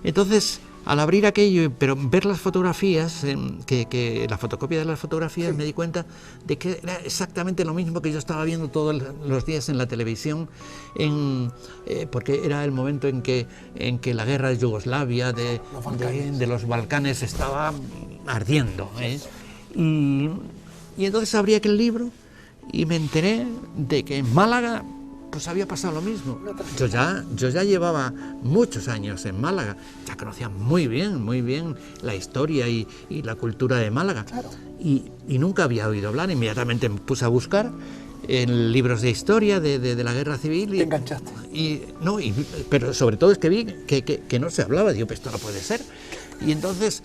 Entonces, al abrir aquello, pero ver las fotografías, que la fotocopia de las fotografías, sí, me di cuenta de que era exactamente lo mismo que yo estaba viendo todos los días en la televisión, porque era el momento en que la guerra de Yugoslavia, de los Balcanes, estaba ardiendo. Y entonces abrí aquel libro y me enteré de que en Málaga pues había pasado lo mismo. Yo ya llevaba muchos años en Málaga, ya conocía muy bien la historia y la cultura de Málaga. Claro. Y nunca había oído hablar. Inmediatamente me puse a buscar en libros de historia de la guerra civil. Te enganchaste. Pero sobre todo es que vi que no se hablaba. Digo, pues esto no puede ser. Y entonces...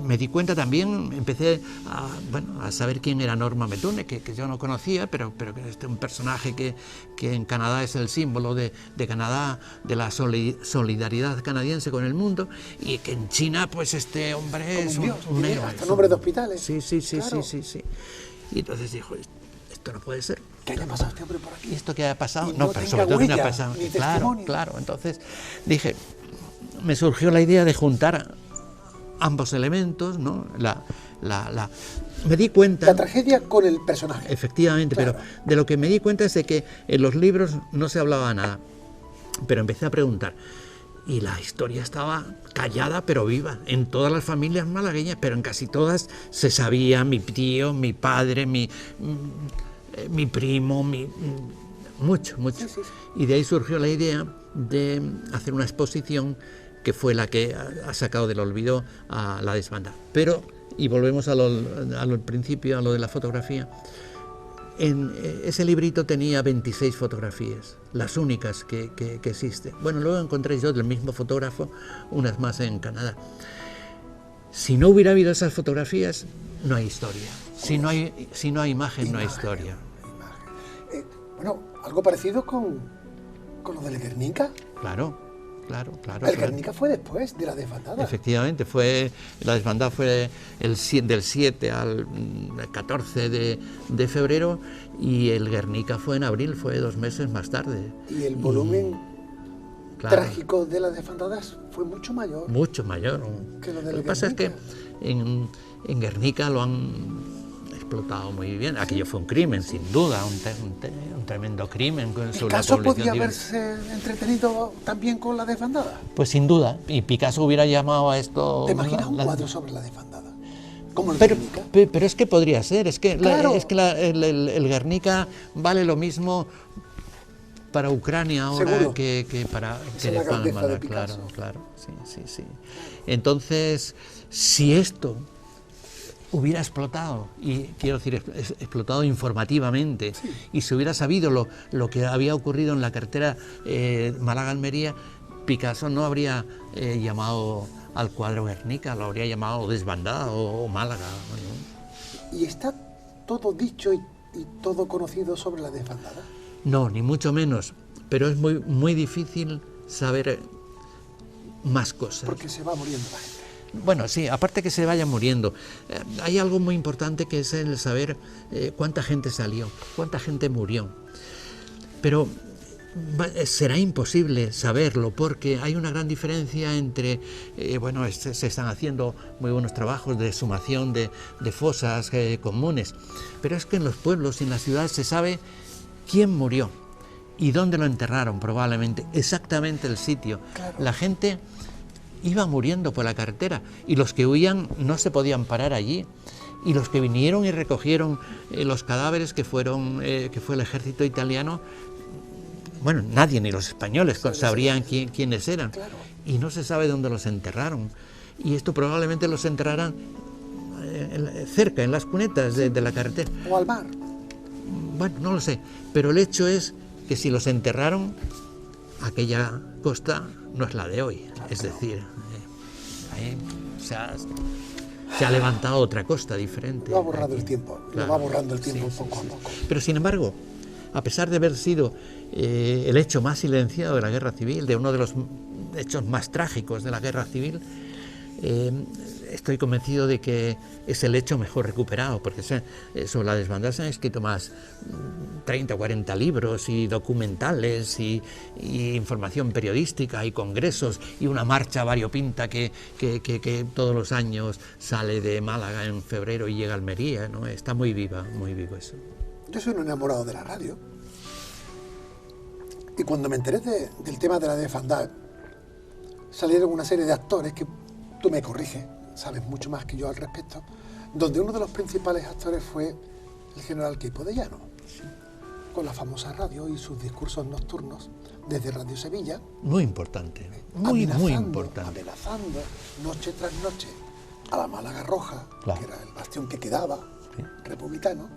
me di cuenta también, empecé a saber quién era Norma Metune, que yo no conocía, pero que es un personaje que en Canadá es el símbolo de Canadá, de la solidaridad canadiense con el mundo, y que en China, pues este hombre es un héroe. Hasta nombre de hospitales. Sí. Y entonces dijo, esto no puede ser. ¿Qué haya pasado este hombre por aquí? ¿Y esto qué ha pasado? No, pero sobre todo que no ha pasado. Claro. Entonces dije, me surgió la idea de juntar ambos elementos, ¿no? Me di cuenta... La tragedia con el personaje. Efectivamente, claro. Pero de lo que me di cuenta es de que en los libros no se hablaba nada. Pero empecé a preguntar. Y la historia estaba callada pero viva. En todas las familias malagueñas, pero en casi todas se sabía, mi tío, mi padre, mi primo, mucho. Sí. Y de ahí surgió la idea de hacer una exposición que fue la que ha sacado del olvido a la desbandada. Pero, y volvemos al principio, a lo de la fotografía, en ese librito tenía 26 fotografías, las únicas que existen. Bueno, luego encontré yo del mismo fotógrafo unas más en Canadá. Si no hubiera habido esas fotografías, no hay historia. Si no hay imagen, no hay historia. Algo parecido con lo del Guernica. Claro. El Guernica fue después de la desbandada. Efectivamente, la desbandada fue del 7 al 14 de febrero y el Guernica fue en abril, fue 2 meses más tarde. Y el volumen trágico de las desbandadas fue mucho mayor. Mucho mayor. Lo que pasa es que en Guernica lo han explotado muy bien. Aquello fue un crimen, sin duda, un tremendo crimen. ¿Picasso podía haberse entretenido también con la desbandada? Pues sin duda, y Picasso hubiera llamado a esto... ¿Te imaginas un cuadro sobre la desbandada? Como el Guernica. Pero es que podría ser, Claro. El Guernica vale lo mismo para Ucrania ahora. Seguro. que para... Esa es la grandeza de Picasso. Claro, sí. Entonces, si esto hubiera explotado, y quiero decir explotado informativamente, sí, y se hubiera sabido lo que había ocurrido en la carretera Málaga-Almería, Picasso no habría llamado al cuadro Guernica, lo habría llamado Desbandada o Málaga, ¿no? ¿Y está todo dicho y todo conocido sobre la desbandada? No, ni mucho menos, pero es muy difícil saber más cosas. Porque se va muriendo la gente. Bueno, sí, aparte que se vaya muriendo, hay algo muy importante que es el saber cuánta gente salió, cuánta gente murió. Pero será imposible saberlo porque hay una gran diferencia entre, se están haciendo muy buenos trabajos de exhumación de fosas comunes, pero es que en los pueblos y en las ciudades se sabe quién murió y dónde lo enterraron probablemente, exactamente el sitio. Claro. La gente iba muriendo por la carretera y los que huían no se podían parar allí, y los que vinieron y recogieron los cadáveres que fue el ejército italiano, bueno, nadie, ni los españoles sabrían quiénes eran. Claro. Y no se sabe dónde los enterraron, y esto probablemente los enterraran cerca, en las cunetas de la carretera. O al mar. Bueno, no lo sé, pero el hecho es que si los enterraron, aquella costa no es la de hoy. Es decir, ahí se ha levantado otra costa diferente. Lo ha borrado el tiempo, claro. Lo va borrando el tiempo Sí, poco a poco. Pero sin embargo, a pesar de haber sido el hecho más silenciado de la guerra civil, de uno de los hechos más trágicos de la guerra civil, estoy convencido de que es el hecho mejor recuperado, porque sobre la desbandada se han escrito más 30 o 40 libros y documentales y información periodística y congresos y una marcha variopinta que todos los años sale de Málaga en febrero y llega a Almería, ¿no? Está muy vivo eso. Yo soy un enamorado de la radio, y cuando me enteré del tema de la desbandada, salieron una serie de actores que tú me corriges, sabes mucho más que yo al respecto, donde uno de los principales actores fue el general Queipo de Llano, sí, con la famosa radio y sus discursos nocturnos desde Radio Sevilla. Muy importante, muy importante. Amenazando noche tras noche a la Málaga Roja, claro, que era el bastión que quedaba, sí, republicano,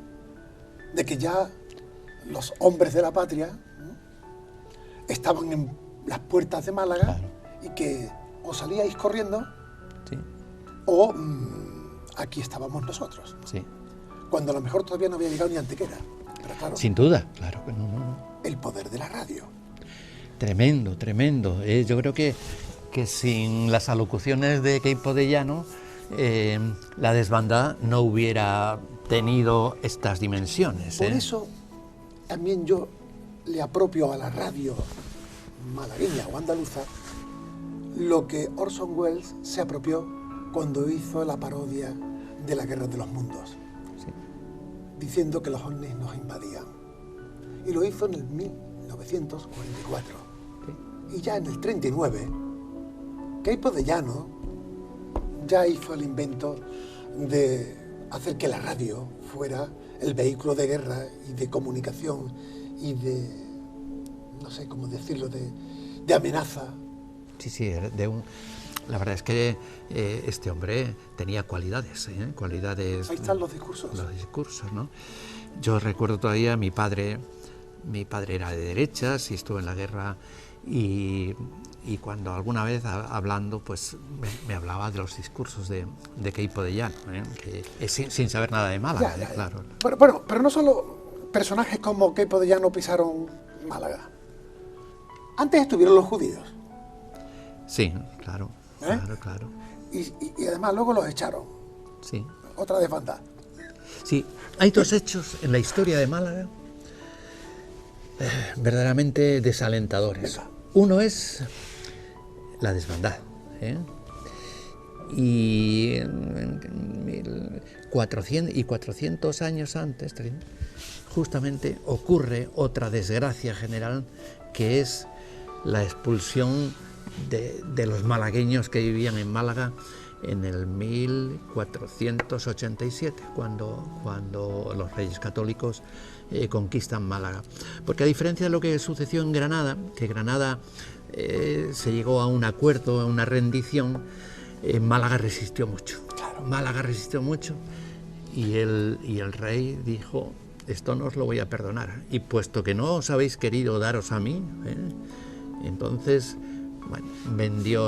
de que ya los hombres de la patria, ¿no?, estaban en las puertas de Málaga, claro, y que o salíais corriendo, sí, o aquí estábamos nosotros, ¿no? Sí. Cuando a lo mejor todavía no había llegado ni Antequera. Pero claro, sin duda, claro que no. El poder de la radio. Tremendo, tremendo. Yo creo que sin las alocuciones de Queipo de Llano, la desbandada no hubiera tenido estas dimensiones. Por eso también yo le apropio a la radio malagueña o andaluza lo que Orson Welles se apropió cuando hizo la parodia de la Guerra de los Mundos, sí, diciendo que los ovnis nos invadían. Y lo hizo en el 1944. Sí. Y ya en el 39, Queipo de Llano ya hizo el invento de hacer que la radio fuera el vehículo de guerra y de comunicación y de, no sé cómo decirlo, de amenaza. Sí, la verdad es que este hombre tenía cualidades. Ahí están los discursos. Los discursos, ¿no? Yo recuerdo todavía mi padre era de derechas y estuvo en la guerra y cuando alguna vez hablando, pues me hablaba de los discursos de Queipo de Llano, que sin saber nada de Málaga, ya. Claro. Pero no solo personajes como Queipo de Llano pisaron Málaga. Antes estuvieron los judíos. Sí, claro. Claro. Y además luego los echaron. Sí. Otra desbandada. Sí, hay dos hechos en la historia de Málaga verdaderamente desalentadores. Venga. Uno es la desbandada, y 400 años antes, justamente ocurre otra desgracia general, que es la expulsión de los malagueños que vivían en Málaga en el 1487, cuando los reyes católicos conquistan Málaga. Porque a diferencia de lo que sucedió en Granada, que Granada se llegó a un acuerdo, a una rendición, Málaga resistió mucho. Claro. Málaga resistió mucho y el rey dijo: esto no os lo voy a perdonar, y puesto que no os habéis querido daros a mí, entonces... Bueno,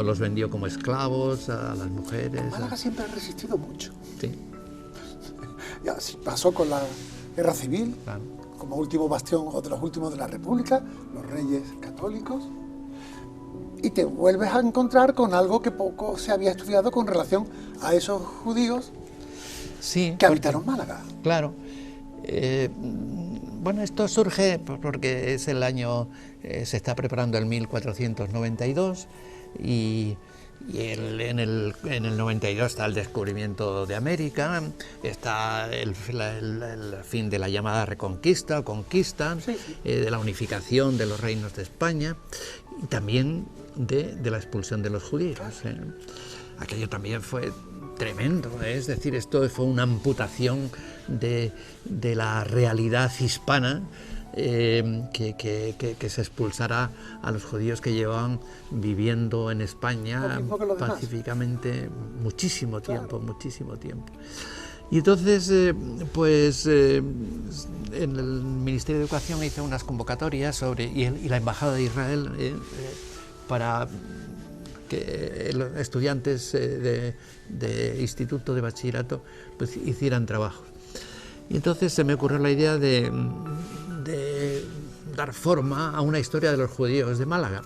los vendió como esclavos a las mujeres. Málaga siempre ha resistido mucho. Sí. Ya pasó con la Guerra Civil, claro, como último bastión o de los últimos de la República, los reyes católicos, y te vuelves a encontrar con algo que poco se había estudiado con relación a esos judíos, sí, que habitaron Málaga. Claro. Bueno, esto surge porque es el año, se está preparando el 1492 y en el 92 está el descubrimiento de América, está el fin de la llamada Reconquista o Conquista, sí, de la unificación de los reinos de España y también de la expulsión de los judíos. Aquello también fue tremendo, es decir, esto fue una amputación de la realidad hispana, que se expulsara a los judíos que llevaban viviendo en España pacíficamente muchísimo tiempo, claro, muchísimo tiempo. Y entonces, en el Ministerio de Educación hizo unas convocatorias y la Embajada de Israel para que los estudiantes de instituto, de bachillerato, pues hicieran trabajos. Y entonces se me ocurrió la idea de dar forma a una historia de los judíos de Málaga.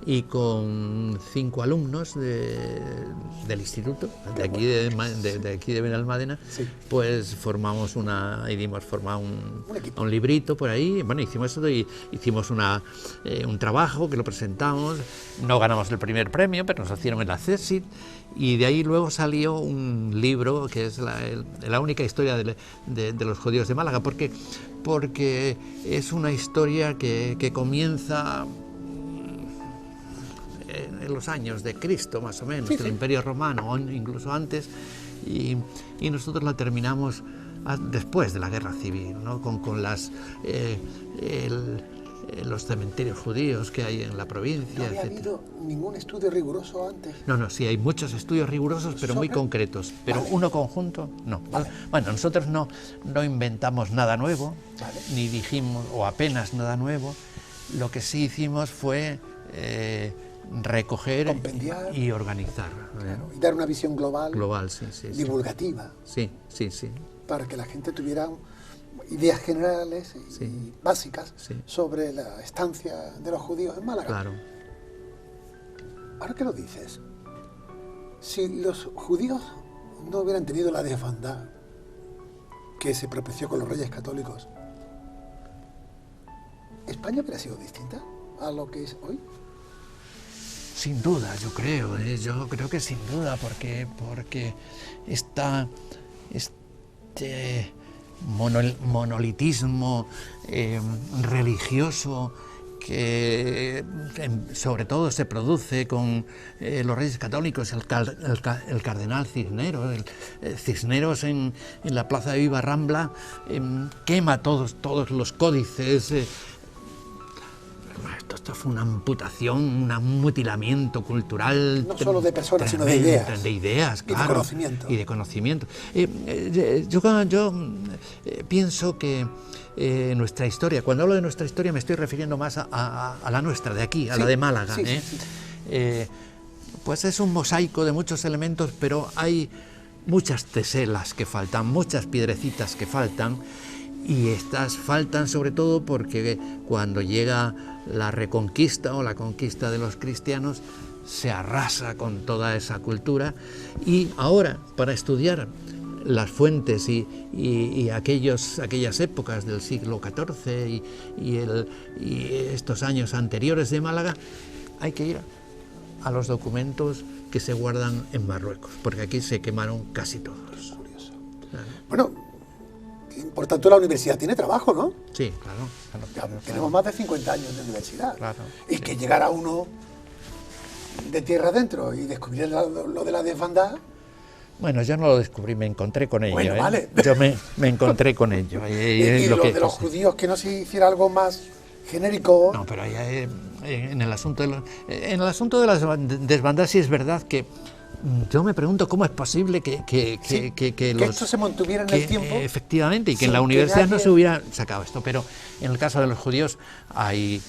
Y con 5 alumnos del instituto, de aquí de Benalmádena, Sí. pues formamos dimos forma a un librito por ahí. Bueno, hicimos eso y hicimos un trabajo que lo presentamos. No ganamos el primer premio, pero nos hicieron el accessit. Y de ahí luego salió un libro que es la única historia de los judíos de Málaga, porque es una historia que comienza en los años de Cristo, más o menos, del Imperio Romano, o incluso antes, y nosotros la terminamos después de la Guerra Civil, ¿no? con los cementerios judíos que hay en la provincia. ¿No había habido ningún estudio riguroso antes? No, sí, hay muchos estudios rigurosos, pero muy concretos, pero vale. Uno conjunto, no. Vale. Bueno, nosotros no inventamos nada nuevo, Vale. ni dijimos, o apenas nada nuevo. Lo que sí hicimos fue recoger Compendiar. y organizar. Claro, y dar una visión global, Sí. divulgativa, Sí. para que la gente tuviera ideas generales y básicas Sí. sobre la estancia de los judíos en Málaga. Claro. Ahora que lo dices, si los judíos no hubieran tenido la desbandada que se propició con los reyes católicos, ¿España hubiera sido distinta a lo que es hoy? Sin duda, yo creo que sin duda, porque este monolitismo religioso que sobre todo se produce con los reyes católicos, el cardenal Cisneros. Cisneros en la plaza de Viva Rambla quema todos los códices. Esto fue una amputación, un mutilamiento cultural. No solo de personas, sino de tremendo, ideas. De ideas, claro. Y de conocimiento. Y de conocimiento. Yo pienso que nuestra historia, cuando hablo de nuestra historia me estoy refiriendo más a la nuestra, de aquí, a la de Málaga. Sí. Pues es un mosaico de muchos elementos, pero hay muchas teselas que faltan, muchas piedrecitas que faltan. Y estas faltan sobre todo porque cuando llega la Reconquista o la conquista de los cristianos se arrasa con toda esa cultura, y ahora para estudiar las fuentes y aquellas épocas del siglo XIV y estos años anteriores de Málaga hay que ir a los documentos que se guardan en Marruecos, porque aquí se quemaron casi todos. Curioso. Claro. Bueno, por tanto la universidad tiene trabajo, ¿no? Sí, claro. Tenemos más de 50 años de universidad. Claro. Y que llegara uno de tierra adentro y descubriera lo de la desbandada. Bueno, yo no lo descubrí, me encontré con ello. Bueno, vale. Yo me encontré con ello. Y lo de los judíos, que no se hiciera algo más genérico. No, pero en el asunto de las desbandadas sí es verdad que yo me pregunto cómo es posible que esto se mantuviera en el tiempo. Efectivamente, y que sin en la que universidad no nadie... se hubiera sacado esto. Pero en el caso de los judíos hay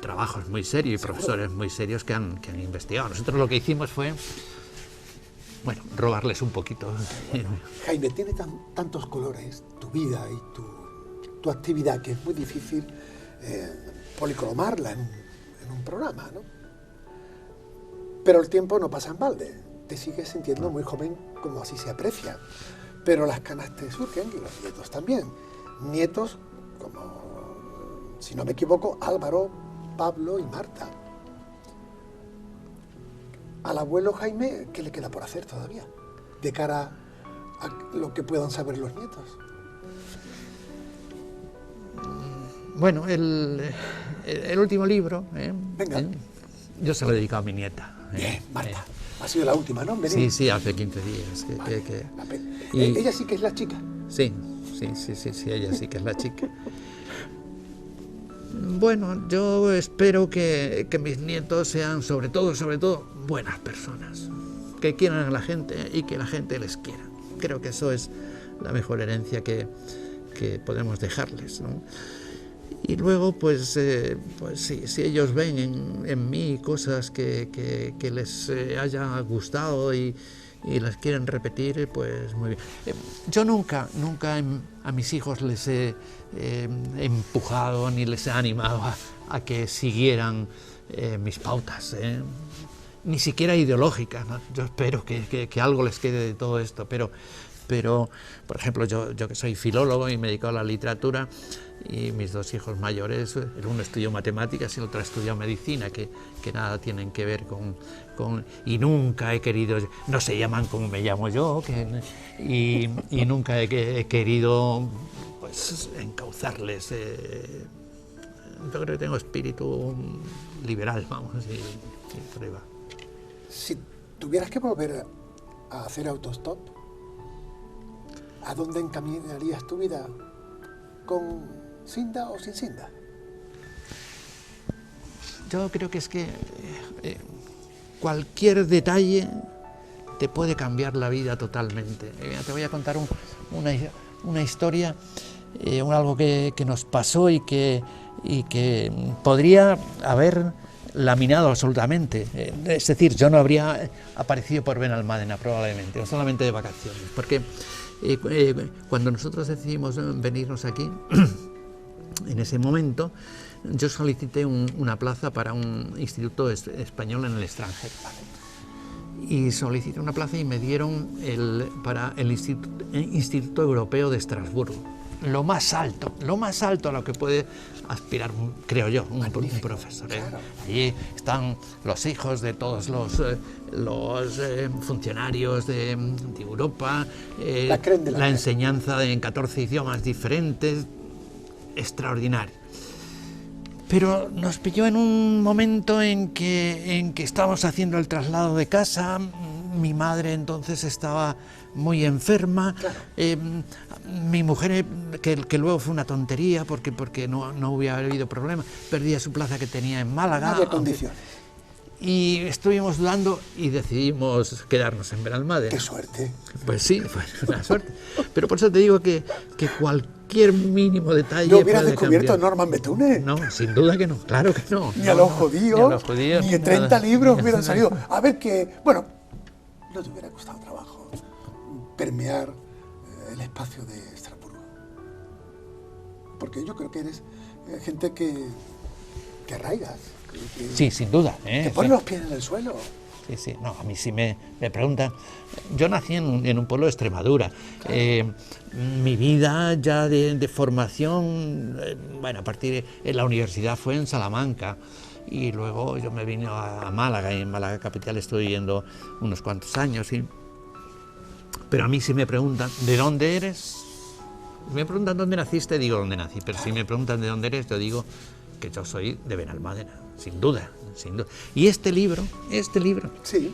trabajos muy serios y profesores muy serios que han investigado. Nosotros lo que hicimos fue, robarles un poquito. Jaime, tiene tantos colores tu vida y tu actividad, que es muy difícil policromarla en un programa, ¿no? Pero el tiempo no pasa en balde. Te sigues sintiendo muy joven, como así se aprecia. Pero las canas te surgen, y los nietos también. Nietos como, si no me equivoco, Álvaro, Pablo y Marta. Al abuelo Jaime, ¿qué le queda por hacer todavía? De cara a lo que puedan saber los nietos. Bueno, el último libro, Venga. Yo se lo he dedicado a mi nieta. Bien, Marta. Ha sido la última, ¿no? Venir. Sí, hace 15 días. Ella sí que es la chica. Sí, ella sí que es la chica. Bueno, yo espero que mis nietos sean sobre todo, buenas personas, que quieran a la gente y que la gente les quiera. Creo que eso es la mejor herencia que podemos dejarles, ¿no? Y luego, pues si ellos ven en mí cosas que les haya gustado y y las quieren repetir, pues muy bien. Yo nunca a mis hijos les he empujado ni les he animado a que siguieran mis pautas, ni siquiera ideológicas, ¿no? Yo espero que algo les quede de todo esto, pero por ejemplo, yo que soy filólogo y me dedico a la literatura, y mis dos hijos mayores, el uno estudió matemáticas y el otro estudió medicina, que nada tienen que ver con y nunca he querido, no se llaman como me llamo yo, y nunca he querido, pues, encauzarles. Yo creo que tengo espíritu liberal, vamos, y por ahí va. Si tuvieras que volver a hacer autostop, ¿a dónde encaminarías tu vida? ¿Con cinta o sin cinta? Yo creo que es que cualquier detalle te puede cambiar la vida totalmente. Te voy a contar una historia, algo que nos pasó y que podría haber laminado absolutamente. Es decir, yo no habría aparecido por Benalmádena probablemente, o solamente de vacaciones, porque cuando nosotros decidimos venirnos aquí, en ese momento yo solicité una plaza para un instituto español en el extranjero. Y solicité una plaza y me dieron para el Instituto Europeo de Estrasburgo. Lo más alto a lo que puede aspirar, creo yo, un profesor. Claro. Allí están los hijos de todos los funcionarios de Europa, la enseñanza en 14 idiomas diferentes, extraordinario. Pero nos pilló en un momento en que estábamos haciendo el traslado de casa. Mi madre entonces estaba muy enferma. Claro. Mi mujer, que luego fue una tontería porque no hubiera habido problema, perdía su plaza que tenía en Málaga. No había condiciones. Y estuvimos dudando y decidimos quedarnos en Benalmádena. ¡Qué suerte! Pues sí, fue una suerte. Pero por eso te digo que cualquier mínimo detalle. ¿No hubieras puede descubierto cambiar. Norman Bethune? No, sin duda que no, claro que no. Ni a los judíos, ni 30 libros hubieran salido. A ver que, bueno, no te hubiera costado trabajo permear el espacio de Estrasburgo. Porque yo creo que eres gente que arraigas. Sí, sin duda. Que pone los pies en el suelo. Sí, sí. No, a mí sí me preguntan. Yo nací en un pueblo de Extremadura. Claro. Mi vida ya de formación, bueno, a partir de la universidad fue en Salamanca. Y luego yo me vine a Málaga, y en Málaga capital estoy viviendo unos cuantos años. Pero a mí si me preguntan, ¿de dónde eres? Si me preguntan dónde naciste, digo dónde nací. Pero si me preguntan de dónde eres, yo digo que yo soy de Benalmádena, sin duda, sin duda. Y este libro sí,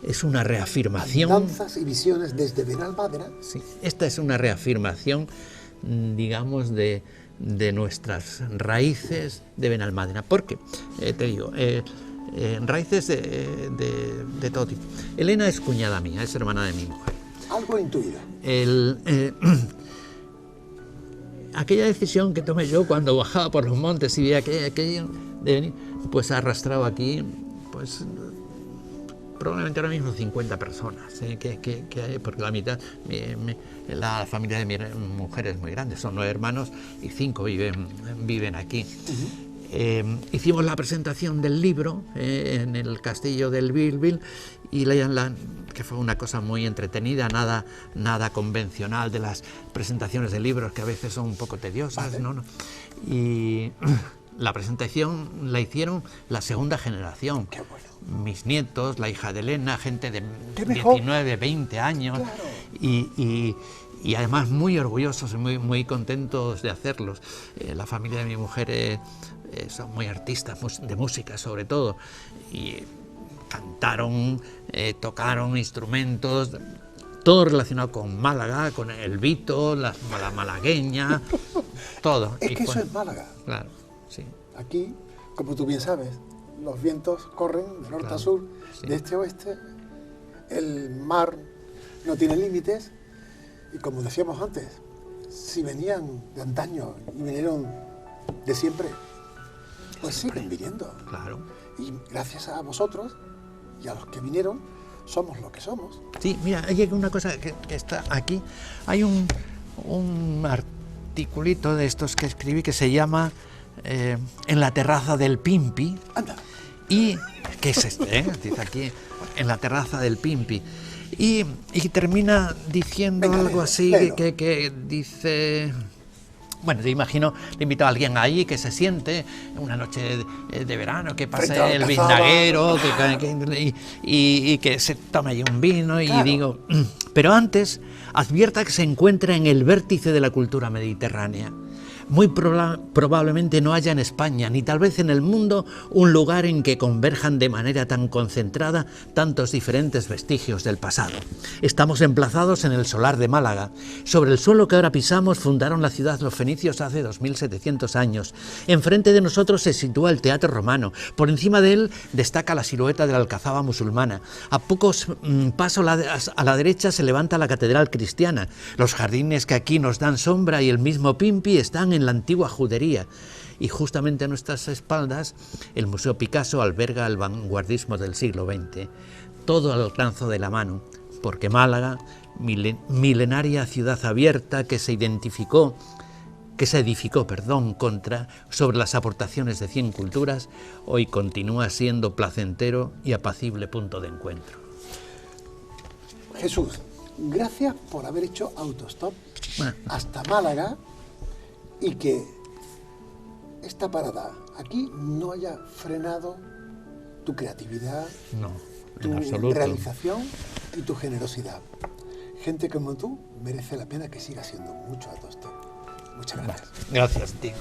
es una reafirmación. Danzas y visiones desde Benalmádena. Sí, esta es una reafirmación, digamos, de nuestras raíces de Benalmádena. Porque, te digo, raíces de todo tipo. Elena es cuñada mía, es hermana de mi mujer. Algo intuido. Aquella decisión que tomé yo cuando bajaba por los montes y veía aquello de venir, pues ha arrastrado aquí, pues probablemente ahora mismo 50 personas, que hay, porque la mitad, la familia de mi mujer es muy grande, son 9 hermanos y 5 viven aquí. Uh-huh. Hicimos la presentación del libro en el castillo del Bilbil y que fue una cosa muy entretenida, nada convencional de las presentaciones de libros que a veces son un poco tediosas, ¿no? Y la presentación la hicieron la segunda generación. Qué bueno. Mis nietos, la hija de Elena, gente de 19, 20 años, claro. Y además muy orgullosos y muy contentos de hacerlos. La familia de mi mujer son muy artistas de música sobre todo, y cantaron, tocaron instrumentos, todo relacionado con Málaga, con el Vito, la malagueña, todo. Es que eso es Málaga. Claro, sí. Aquí, como tú bien sabes, los vientos corren de norte a sur, sí, de este a oeste, el mar no tiene límites, y como decíamos antes, si venían de antaño y vinieron de siempre, pues siguen viniendo. Claro. Y gracias a vosotros y a los que vinieron, somos lo que somos. Sí, mira, hay una cosa que está aquí. Hay un articulito de estos que escribí que se llama En la terraza del Pimpi. Anda. Y, ¿qué es este? Dice aquí, En la terraza del Pimpi. Y termina diciendo algo así que dice... Bueno, te imagino, le invito a alguien ahí que se siente una noche de verano, que pase el biznaguero, y que se tome ahí un vino, y digo... Pero antes, advierta que se encuentra en el vértice de la cultura mediterránea. Muy probablemente no haya en España, ni tal vez en el mundo, un lugar en que converjan de manera tan concentrada tantos diferentes vestigios del pasado. Estamos emplazados en el solar de Málaga. Sobre el suelo que ahora pisamos fundaron la ciudad los fenicios hace 2700 años. Enfrente de nosotros se sitúa el Teatro Romano. Por encima de él destaca la silueta de la Alcazaba musulmana. A pocos pasos a la derecha se levanta la Catedral Cristiana. Los jardines que aquí nos dan sombra y el mismo Pimpi están en la antigua judería, y justamente a nuestras espaldas el Museo Picasso alberga el vanguardismo del siglo XX, todo al alcance de la mano, porque Málaga, milenaria ciudad abierta que se edificó sobre las aportaciones de 100 culturas, hoy continúa siendo placentero y apacible punto de encuentro. Jesús, gracias por haber hecho autostop hasta Málaga, y que esta parada aquí no haya frenado tu creatividad, tu realización y tu generosidad. Gente como tú merece la pena que siga siendo mucho autostop. Muchas gracias. Gracias, tío.